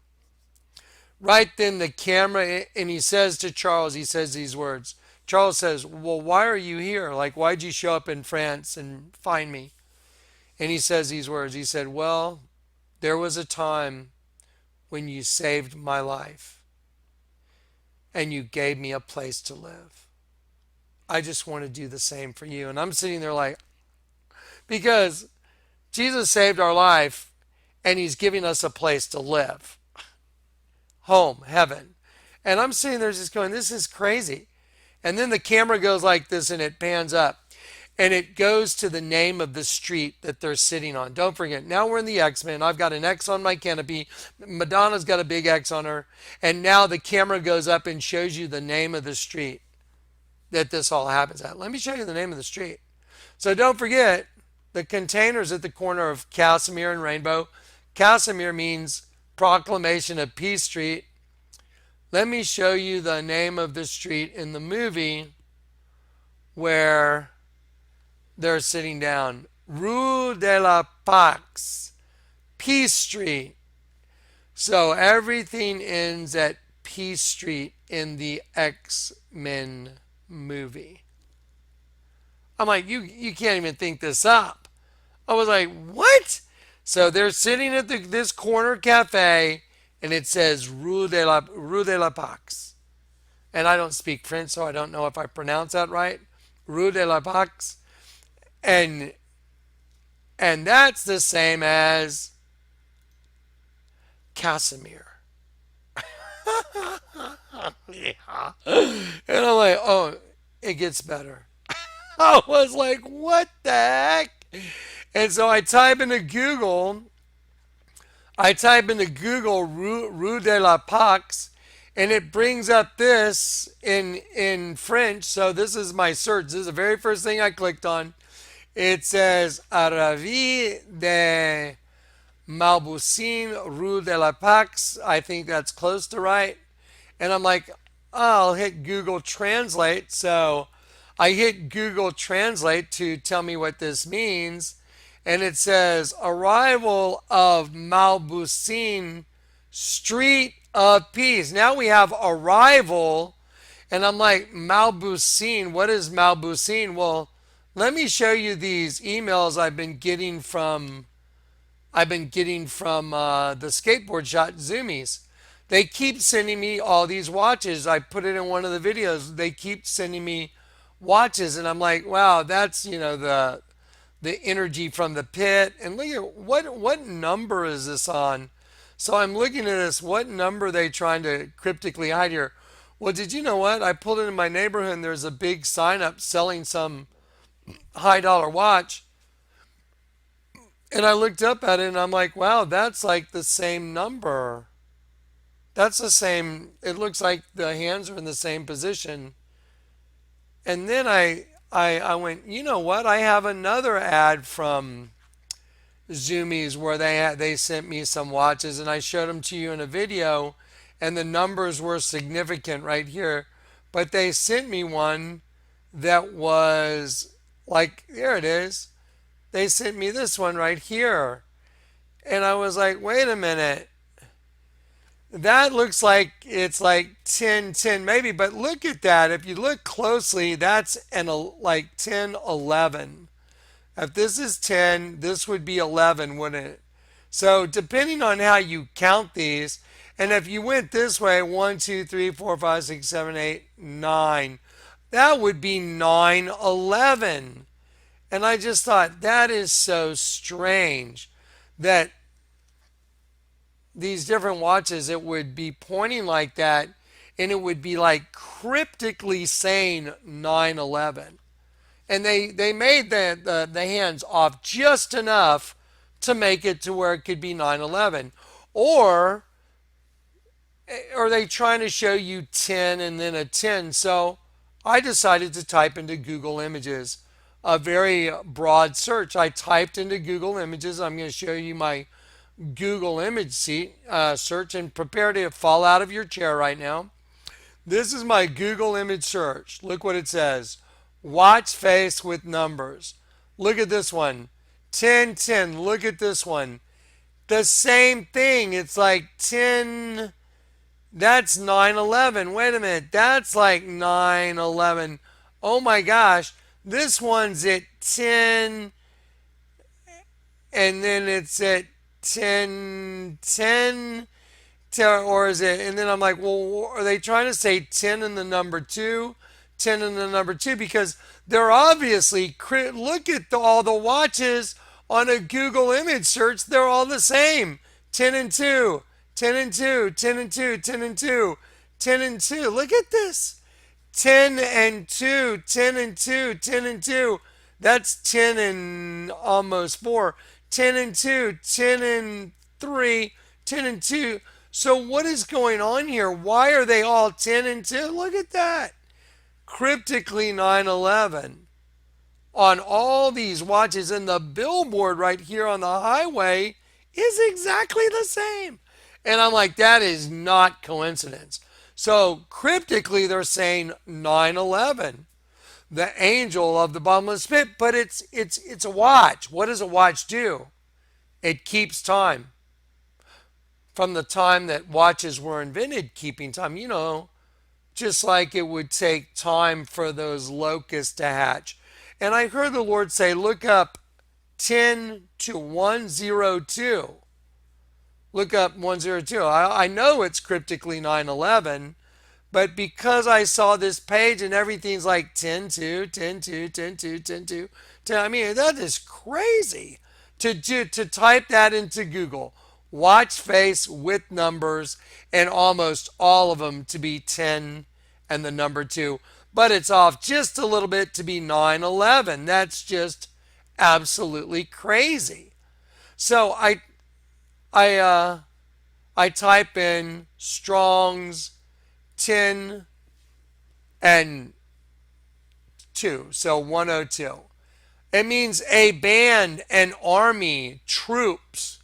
Right then the camera, and he says to Charles, he says these words. Charles says, well, why are you here? Like, why'd you show up in France and find me? And he says these words. He said, well, there was a time when you saved my life and you gave me a place to live. I just want to do the same for you. And I'm sitting there like, because Jesus saved our life and he's giving us a place to live. Home, heaven. And I'm sitting there just going, this is crazy. And then the camera goes like this and it pans up. And it goes to the name of the street that they're sitting on. Don't forget, now we're in the X-Men. I've got an X on my canopy. Madonna's got a big X on her. And now the camera goes up and shows you the name of the street that this all happens at. Let me show you the name of the street. So don't forget, the container's at the corner of Casimir and Rainbow. Casimir means Proclamation of Peace Street. Let me show you the name of the street in the movie where they're sitting down. Rue de la Paix, Peace Street. So everything ends at Peace Street in the X-Men movie. I'm like, you can't even think this up. I was like, what? So they're sitting at this corner cafe, and it says Rue de la Paix. And I don't speak French, so I don't know if I pronounce that right. Rue de la Paix. And that's the same as Casimir. Yeah. And I'm like, oh, it gets better. I was like, what the heck? And so I type into Google Rue de la Paix, and it brings up this in French. So this is my search. This is the very first thing I clicked on. It says Ravi de Malboussine, Rue de la Paix. I think that's close to right. And I'm like, I'll hit Google Translate. So I hit Google Translate to tell me what this means. And it says arrival of Malboussine, Street of Peace. Now we have arrival. And I'm like, Malboussine, what is Malboussine? Well, let me show you these emails I've been getting from the skateboard shot Zoomies. They keep sending me all these watches. I put it in one of the videos. They keep sending me watches, and I'm like, wow, that's, you know, the energy from the pit. And look at what number is this on? So I'm looking at this. What number are they trying to cryptically hide here? Well, did you know what? I pulled into my neighborhood and there's a big sign up selling some high dollar watch. And I looked up at it and I'm like, wow, that's like the same number. That's the same. It looks like the hands are in the same position. And then I went, you know what? I have another ad from Zoomies where they sent me some watches, and I showed them to you in a video, and the numbers were significant right here. But they sent me one that was like, there it is. They sent me this one right here. And I was like, wait a minute. That looks like it's like 10, 10 maybe, but look at that. If you look closely, that's like 10, 11. If this is 10, this would be 11, wouldn't it? So depending on how you count these, and if you went this way, 1, 2, 3, 4, 5, 6, 7, 8, 9, that would be 9, 11. And I just thought that is so strange that these different watches, it would be pointing like that, and it would be like cryptically saying 9/11. And they made the hands off just enough to make it to where it could be 9/11. Or are they trying to show you 10 and then a 10? So I decided to type into Google Images a very broad search. I typed into Google Images. I'm going to show you my Google image search, and prepare to fall out of your chair right now. This is my Google image search. Look what it says. Watch face with numbers. Look at this one. 10, 10. Look at this one. The same thing. It's like 10. That's 9/11. Wait a minute. That's like 9/11. Oh my gosh. This one's at 10, and then it's at 10, 10, or is it? And then I'm like, well, are they trying to say 10 in the number 2? 10 in the number 2? Because they're obviously, look at all the watches on a Google image search. They're all the same. 10 and 2, 10 and 2, 10 and 2, 10 and 2, 10 and 2. Look at this. 10 and 2, 10 and 2, 10 and 2. That's 10 and almost 4. 10 and 2, 10 and 3, 10 and 2. So what is going on here? Why are they all 10 and 2? Look at that. Cryptically 9/11 on all these watches, and the billboard right here on the highway is exactly the same. And I'm like, that is not coincidence. So cryptically they're saying 9/11, the angel of the bottomless pit, but it's a watch. What does a watch do? It keeps time. From the time that watches were invented, keeping time, just like it would take time for those locusts to hatch. And I heard the Lord say, look up 10 to 102. Look up 102. I know it's cryptically 9/11, but because I saw this page and everything's like 10 2, 10 2, 10 2, 10 2, 10, I mean, that is crazy to type that into Google. Watch face with numbers, and almost all of them to be 10 and the number 2. But it's off just a little bit to be 9/11. That's just absolutely crazy. So I I type in Strong's 10 and 2, so 102. It means a band, an army, troops,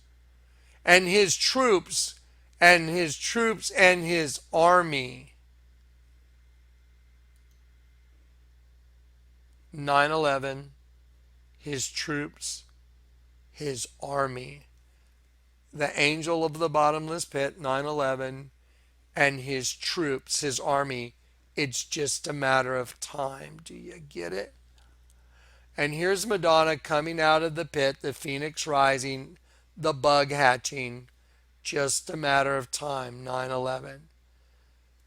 and his troops, and his troops, and his army. 9/11, his troops, his army. The angel of the bottomless pit, 9/11, and his troops, his army. It's just a matter of time. Do you get it? And here's Madonna coming out of the pit, the phoenix rising, the bug hatching. Just a matter of time, 9/11.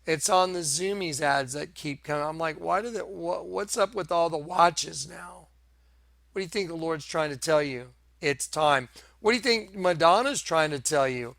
It's on the Zoomies ads that keep coming. I'm like, what's up with all the watches now? What do you think the Lord's trying to tell you? It's time. What do you think Madonna's trying to tell you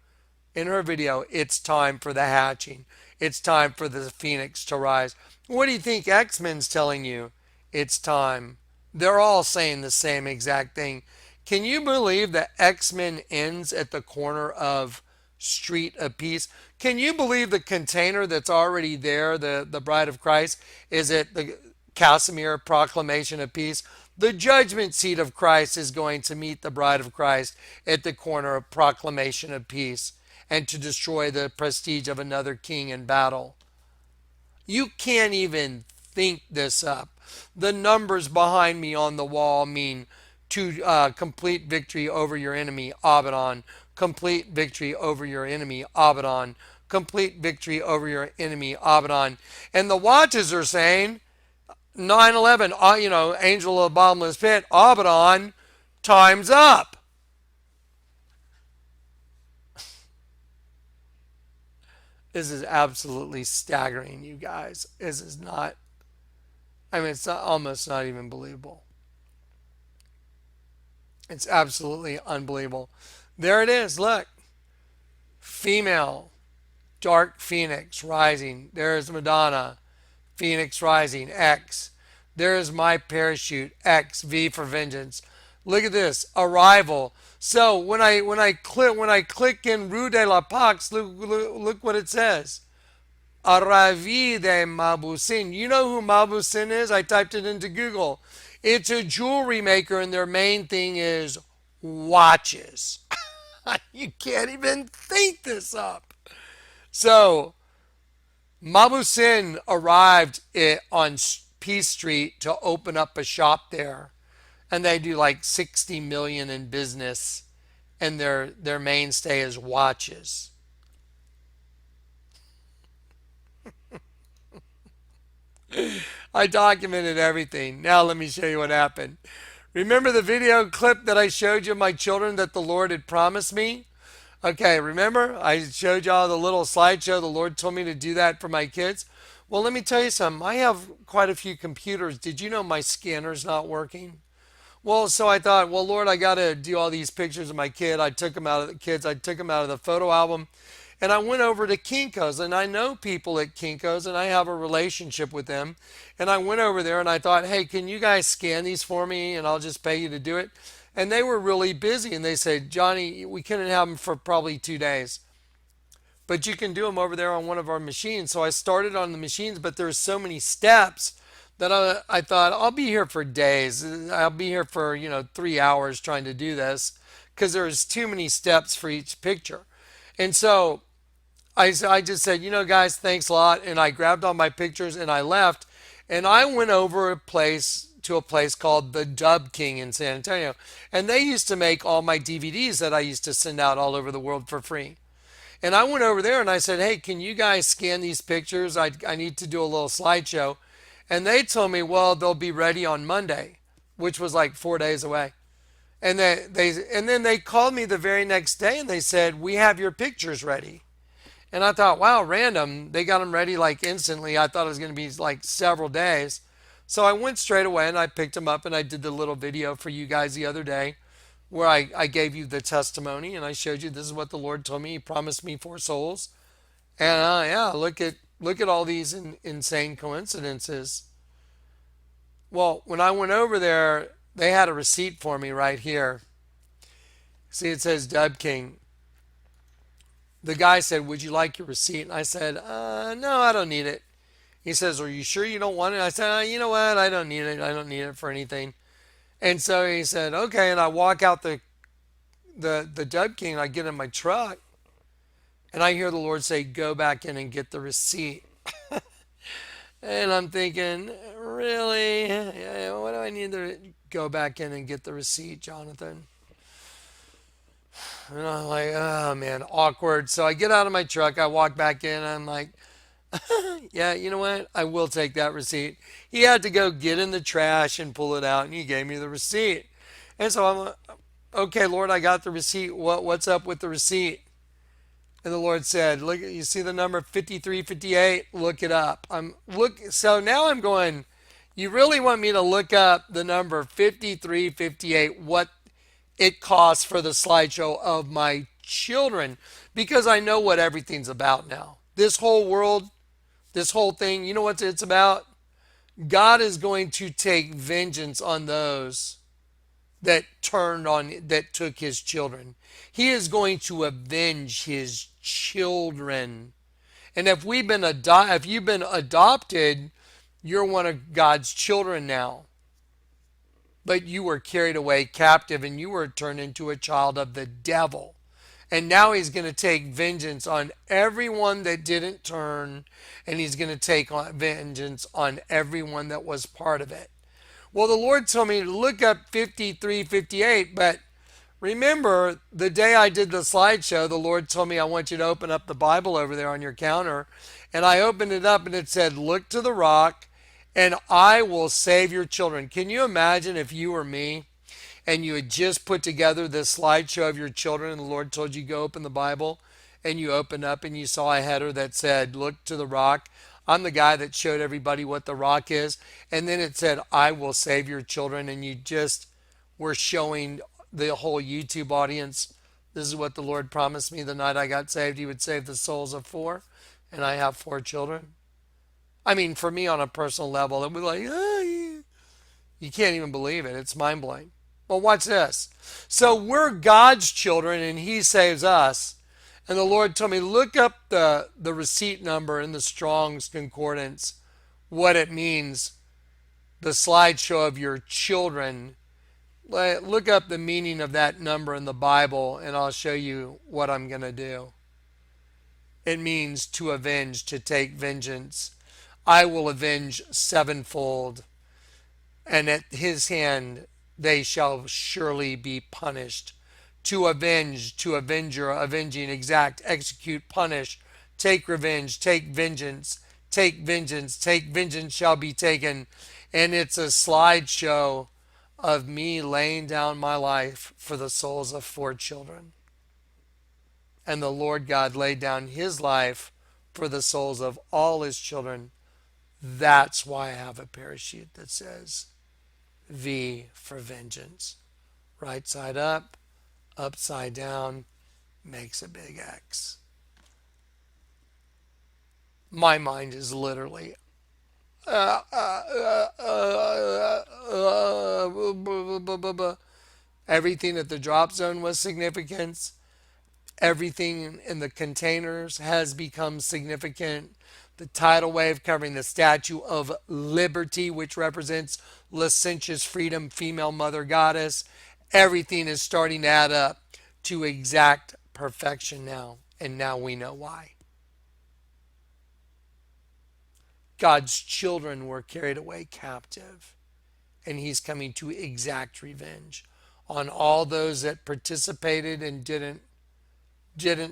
in her video? It's time for the hatching. It's time for the phoenix to rise. What do you think X-Men's telling you? It's time. They're all saying the same exact thing. Can you believe that X-Men ends at the corner of Street of Peace? Can you believe the container that's already there, the Bride of Christ, is at the Casimir Proclamation of Peace? The judgment seat of Christ is going to meet the Bride of Christ at the corner of Proclamation of Peace, and to destroy the prestige of another king in battle. You can't even think this up. The numbers behind me on the wall mean to complete victory over your enemy, Abaddon. Complete victory over your enemy, Abaddon. Complete victory over your enemy, Abaddon. And the watches are saying 9/11, angel of the bottomless pit, Abaddon, time's up. This is absolutely staggering, you guys. This is not, it's not, almost not even believable. It's absolutely unbelievable. There it is. Look. Female, dark phoenix rising. There's Madonna, Phoenix rising, X. There's my parachute, X, V for vengeance. Look at this, arrival. So when I click in Rue de la Pax, look what it says. Aravi de Mabusin. You know who Mabusin is? I typed it into Google. It's a jewelry maker, and their main thing is watches. You can't even think this up. So, Mabusin arrived on Peace Street to open up a shop there, and they do like 60 million in business, and their mainstay is watches. I documented everything. Now let me show you what happened. Remember the video clip that I showed you of my children that the Lord had promised me? Okay, remember? I showed y'all the little slideshow. The Lord told me to do that for my kids. Well, let me tell you something. I have quite a few computers. Did you know my scanner's not working? Well, so I thought, well, Lord, I got to do all these pictures of my kid. I took them out of the kids. I took them out of the photo album. And I went over to Kinko's, and I know people at Kinko's, and I have a relationship with them. And I went over there, and I thought, hey, can you guys scan these for me, and I'll just pay you to do it? And they were really busy, and they said, Johnny, we couldn't have them for probably 2 days, but you can do them over there on one of our machines. So I started on the machines, but there's so many steps that I thought I'll be here for days. I'll be here for 3 hours trying to do this because there's too many steps for each picture. And so I just said, guys, thanks a lot. And I grabbed all my pictures and I left. And I went over to a place called the Dub King in San Antonio. And they used to make all my DVDs that I used to send out all over the world for free. And I went over there and I said, hey, can you guys scan these pictures? I need to do a little slideshow. And they told me, well, they'll be ready on Monday, which was like 4 days away. And then they called me the very next day and they said, we have your pictures ready. And I thought, wow, random. They got them ready like instantly. I thought it was going to be like several days. So I went straight away and I picked them up and I did the little video for you guys the other day where I gave you the testimony and I showed you this is what the Lord told me. He promised me 4 souls. And yeah, look at all these insane coincidences. Well, when I went over there, they had a receipt for me right here. See, it says Dub King. The guy said, would you like your receipt? And I said, no, I don't need it. He says, are you sure you don't want it? I said, you know what? I don't need it. I don't need it for anything. And so he said, okay. And I walk out the Dub King. And I get in my truck. And I hear the Lord say, go back in and get the receipt. And I'm thinking, really? What do I need to go back in and get the receipt, Jonathan? And I'm like, oh man, awkward. So I get out of my truck, I walk back in, I'm like, yeah, you know what? I will take that receipt. He had to go get in the trash and pull it out, and he gave me the receipt. And so I'm like, okay, Lord, I got the receipt. What's up with the receipt? And the Lord said, look, you see the number 5358? Look it up. So now I'm going, you really want me to look up the number 5358, what it costs for the slideshow of my children, because I know what everything's about now. This whole world, this whole thing, you know what it's about? God is going to take vengeance on those that took his children. He is going to avenge his children. And if you've been adopted, you're one of God's children now. But you were carried away captive and you were turned into a child of the devil. And now he's going to take vengeance on everyone that didn't turn, and he's going to take vengeance on everyone that was part of it. Well, the Lord told me to look up 53:58, but remember the day I did the slideshow, the Lord told me I want you to open up the Bible over there on your counter. And I opened it up and it said, "Look to the rock and I will save your children." Can you imagine if you were me and you had just put together this slideshow of your children and the Lord told you go open the Bible and you opened up and you saw a header that said, "Look to the rock." I'm the guy that showed everybody what the rock is. And then it said, "I will save your children." And you just were showing the whole YouTube audience, this is what the Lord promised me the night I got saved. He would save the souls of four. And I have four children. I mean, for me on a personal level, it was like, you can't even believe it. It's mind blowing. Well, watch this. So we're God's children and he saves us. And the Lord told me, look up the receipt number in the Strong's Concordance, what it means, the slideshow of your children. Look up the meaning of that number in the Bible, and I'll show you what I'm going to do. It means to avenge, to take vengeance. I will avenge sevenfold, and at his hand they shall surely be punished. To avenge, to avenger, avenging, exact, execute, punish, take revenge, take vengeance, take vengeance, take vengeance shall be taken. And it's a slideshow of me laying down my life for the souls of four children. And the Lord God laid down his life for the souls of all his children. That's why I have a parachute that says V for vengeance. Right side up, upside down, makes a big X. My mind is literally everything at the drop zone was significance. Everything in the containers has become significant. The tidal wave covering the Statue of Liberty, which represents licentious freedom, female mother goddess. Everything is starting to add up to exact perfection now. And now we know why. God's children were carried away captive. And he's coming to exact revenge on all those that participated and didn't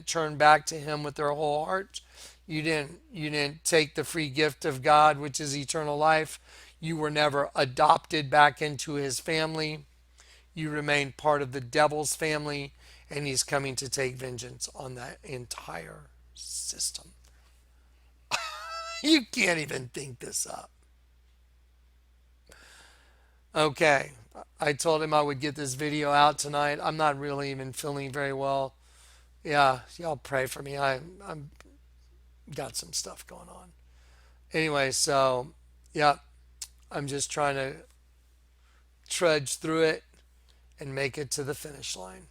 turn back to him with their whole heart. You didn't take the free gift of God, which is eternal life. You were never adopted back into his family. You remained part of the devil's family, and he's coming to take vengeance on that entire system. You can't even think this up. Okay, I told him I would get this video out tonight. I'm not really even feeling very well. Yeah, y'all pray for me. I'm got some stuff going on. Anyway, so yeah, I'm just trying to trudge through it and make it to the finish line.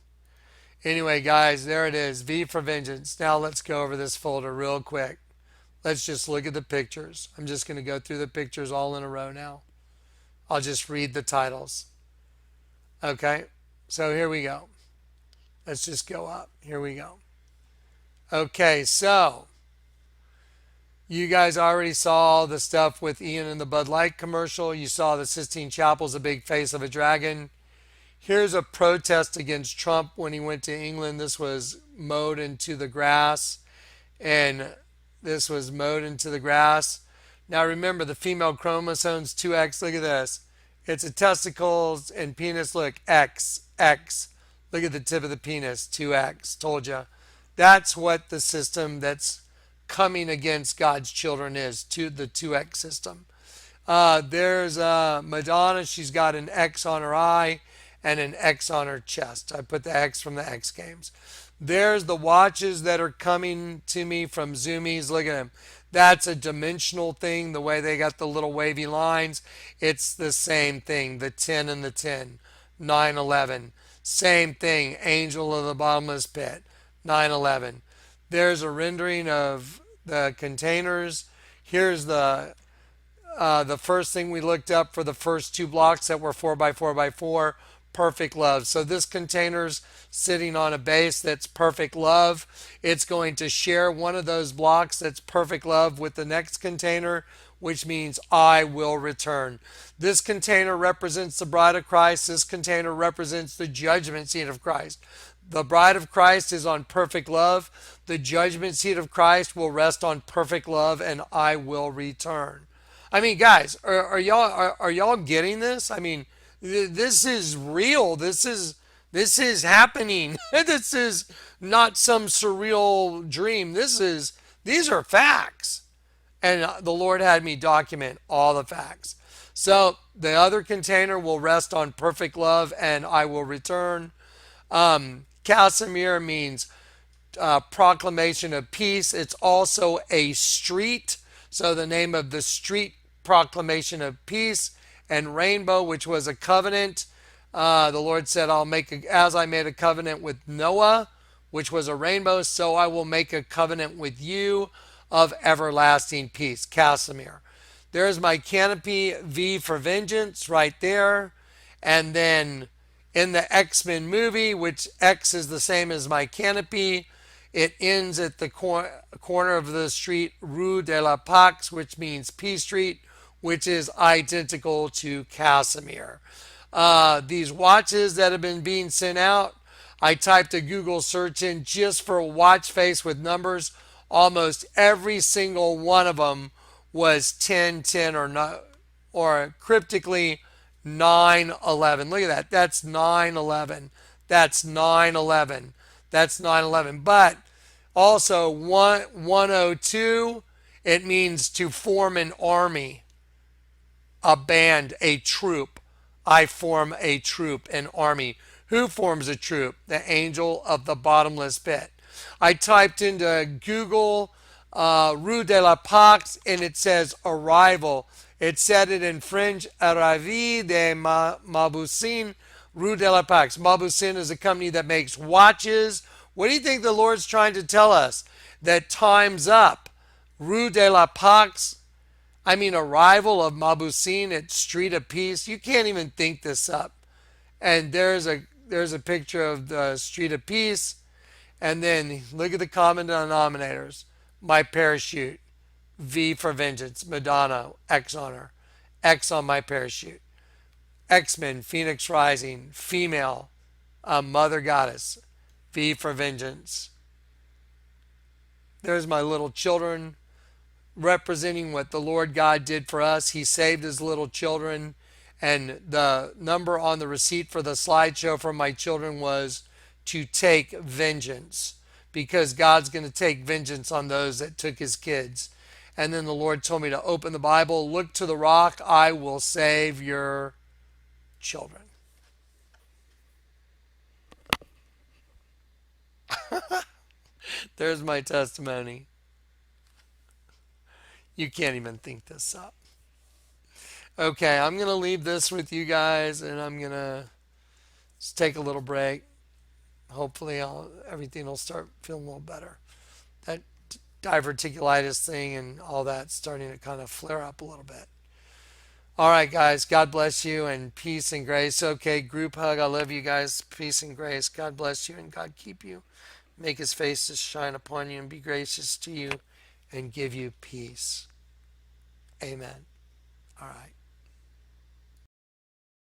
Anyway, guys, there it is. V for vengeance. Now let's go over this folder real quick. Let's just look at the pictures. I'm just going to go through the pictures all in a row now. I'll just read the titles. Okay, so here we go. Let's just go up. Here we go. Okay, so you guys already saw the stuff with Ian and the Bud Light commercial. You saw the Sistine Chapel's a big face of a dragon. Here's a protest against Trump when he went to England. This was mowed into the grass. And this was mowed into the grass. Now remember, the female chromosome's 2X. Look at this. It's a testicles and penis. Look, X, X. Look at the tip of the penis, 2X. Told you. That's what the system that's coming against God's children is, to the 2X system. There's Madonna. She's got an X on her eye and an X on her chest. I put the X from the X Games. There's the watches that are coming to me from Zoomies. Look at them. That's a dimensional thing, the way they got the little wavy lines. It's the same thing, the 10 and the 10, 9/11. Same thing, Angel of the Bottomless Pit, 9/11. There's a rendering of the containers. Here's the first thing we looked up for the first two blocks that were 4x4x4. perfect love. So this container's sitting on a base that's perfect love. It's going to share one of those blocks that's perfect love with the next container, which means I will return. This container represents the bride of Christ. This container represents the judgment seat of Christ. The bride of Christ is on perfect love. The judgment seat of Christ will rest on perfect love, and I will return. I mean, guys, are y'all getting this? I mean, this is real. This is happening. This is not some surreal dream. These are facts. And the Lord had me document all the facts. So the other container will rest on perfect love, and I will return. Casimir means proclamation of peace. It's also a street. So the name of the street, proclamation of peace. And rainbow, which was a covenant. The Lord said, as I made a covenant with Noah, which was a rainbow, so I will make a covenant with you of everlasting peace. Casimir. There's my canopy, V for vengeance, right there. And then in the X-Men movie, which X is the same as my canopy, it ends at the corner of the street Rue de la Paix, which means P Street, which is identical to Casimir. These watches that have been being sent out, I typed a Google search in just for a watch face with numbers. Almost every single one of them was 1010 or not, or cryptically 911. Look at that. That's 911. That's 911. That's 911. But also 102, it means to form an army, a band, a troop. I form a troop, an army. Who forms a troop? The angel of the bottomless pit. I typed into Google Rue de la Paix, and it says arrival. It said it in French, Arrivée de Maboussine, Rue de la Paix. Maboussine is a company that makes watches. What do you think the Lord's trying to tell us? That time's up. Rue de la Paix, I mean arrival of Maboussine at Street of Peace. You can't even think this up. And there's a picture of the Street of Peace. And then look at the common denominators. My parachute. V for vengeance. Madonna. X on her. X on my parachute. X-Men. Phoenix Rising. Female. Mother Goddess. V for vengeance. There's my little children representing what the Lord God did for us. He saved his little children. And the number on the receipt for the slideshow for my children was to take vengeance, because God's going to take vengeance on those that took his kids. And then the Lord told me to open the Bible, look to the rock, I will save your children. There's my testimony. You can't even think this up. Okay, I'm going to leave this with you guys, and I'm going to just take a little break. Hopefully everything will start feeling a little better. That diverticulitis thing and all that's starting to kind of flare up a little bit. All right, guys, God bless you and peace and grace. Okay, group hug. I love you guys. Peace and grace. God bless you and God keep you. Make his face to shine upon you and be gracious to you and give you peace. Amen. All right.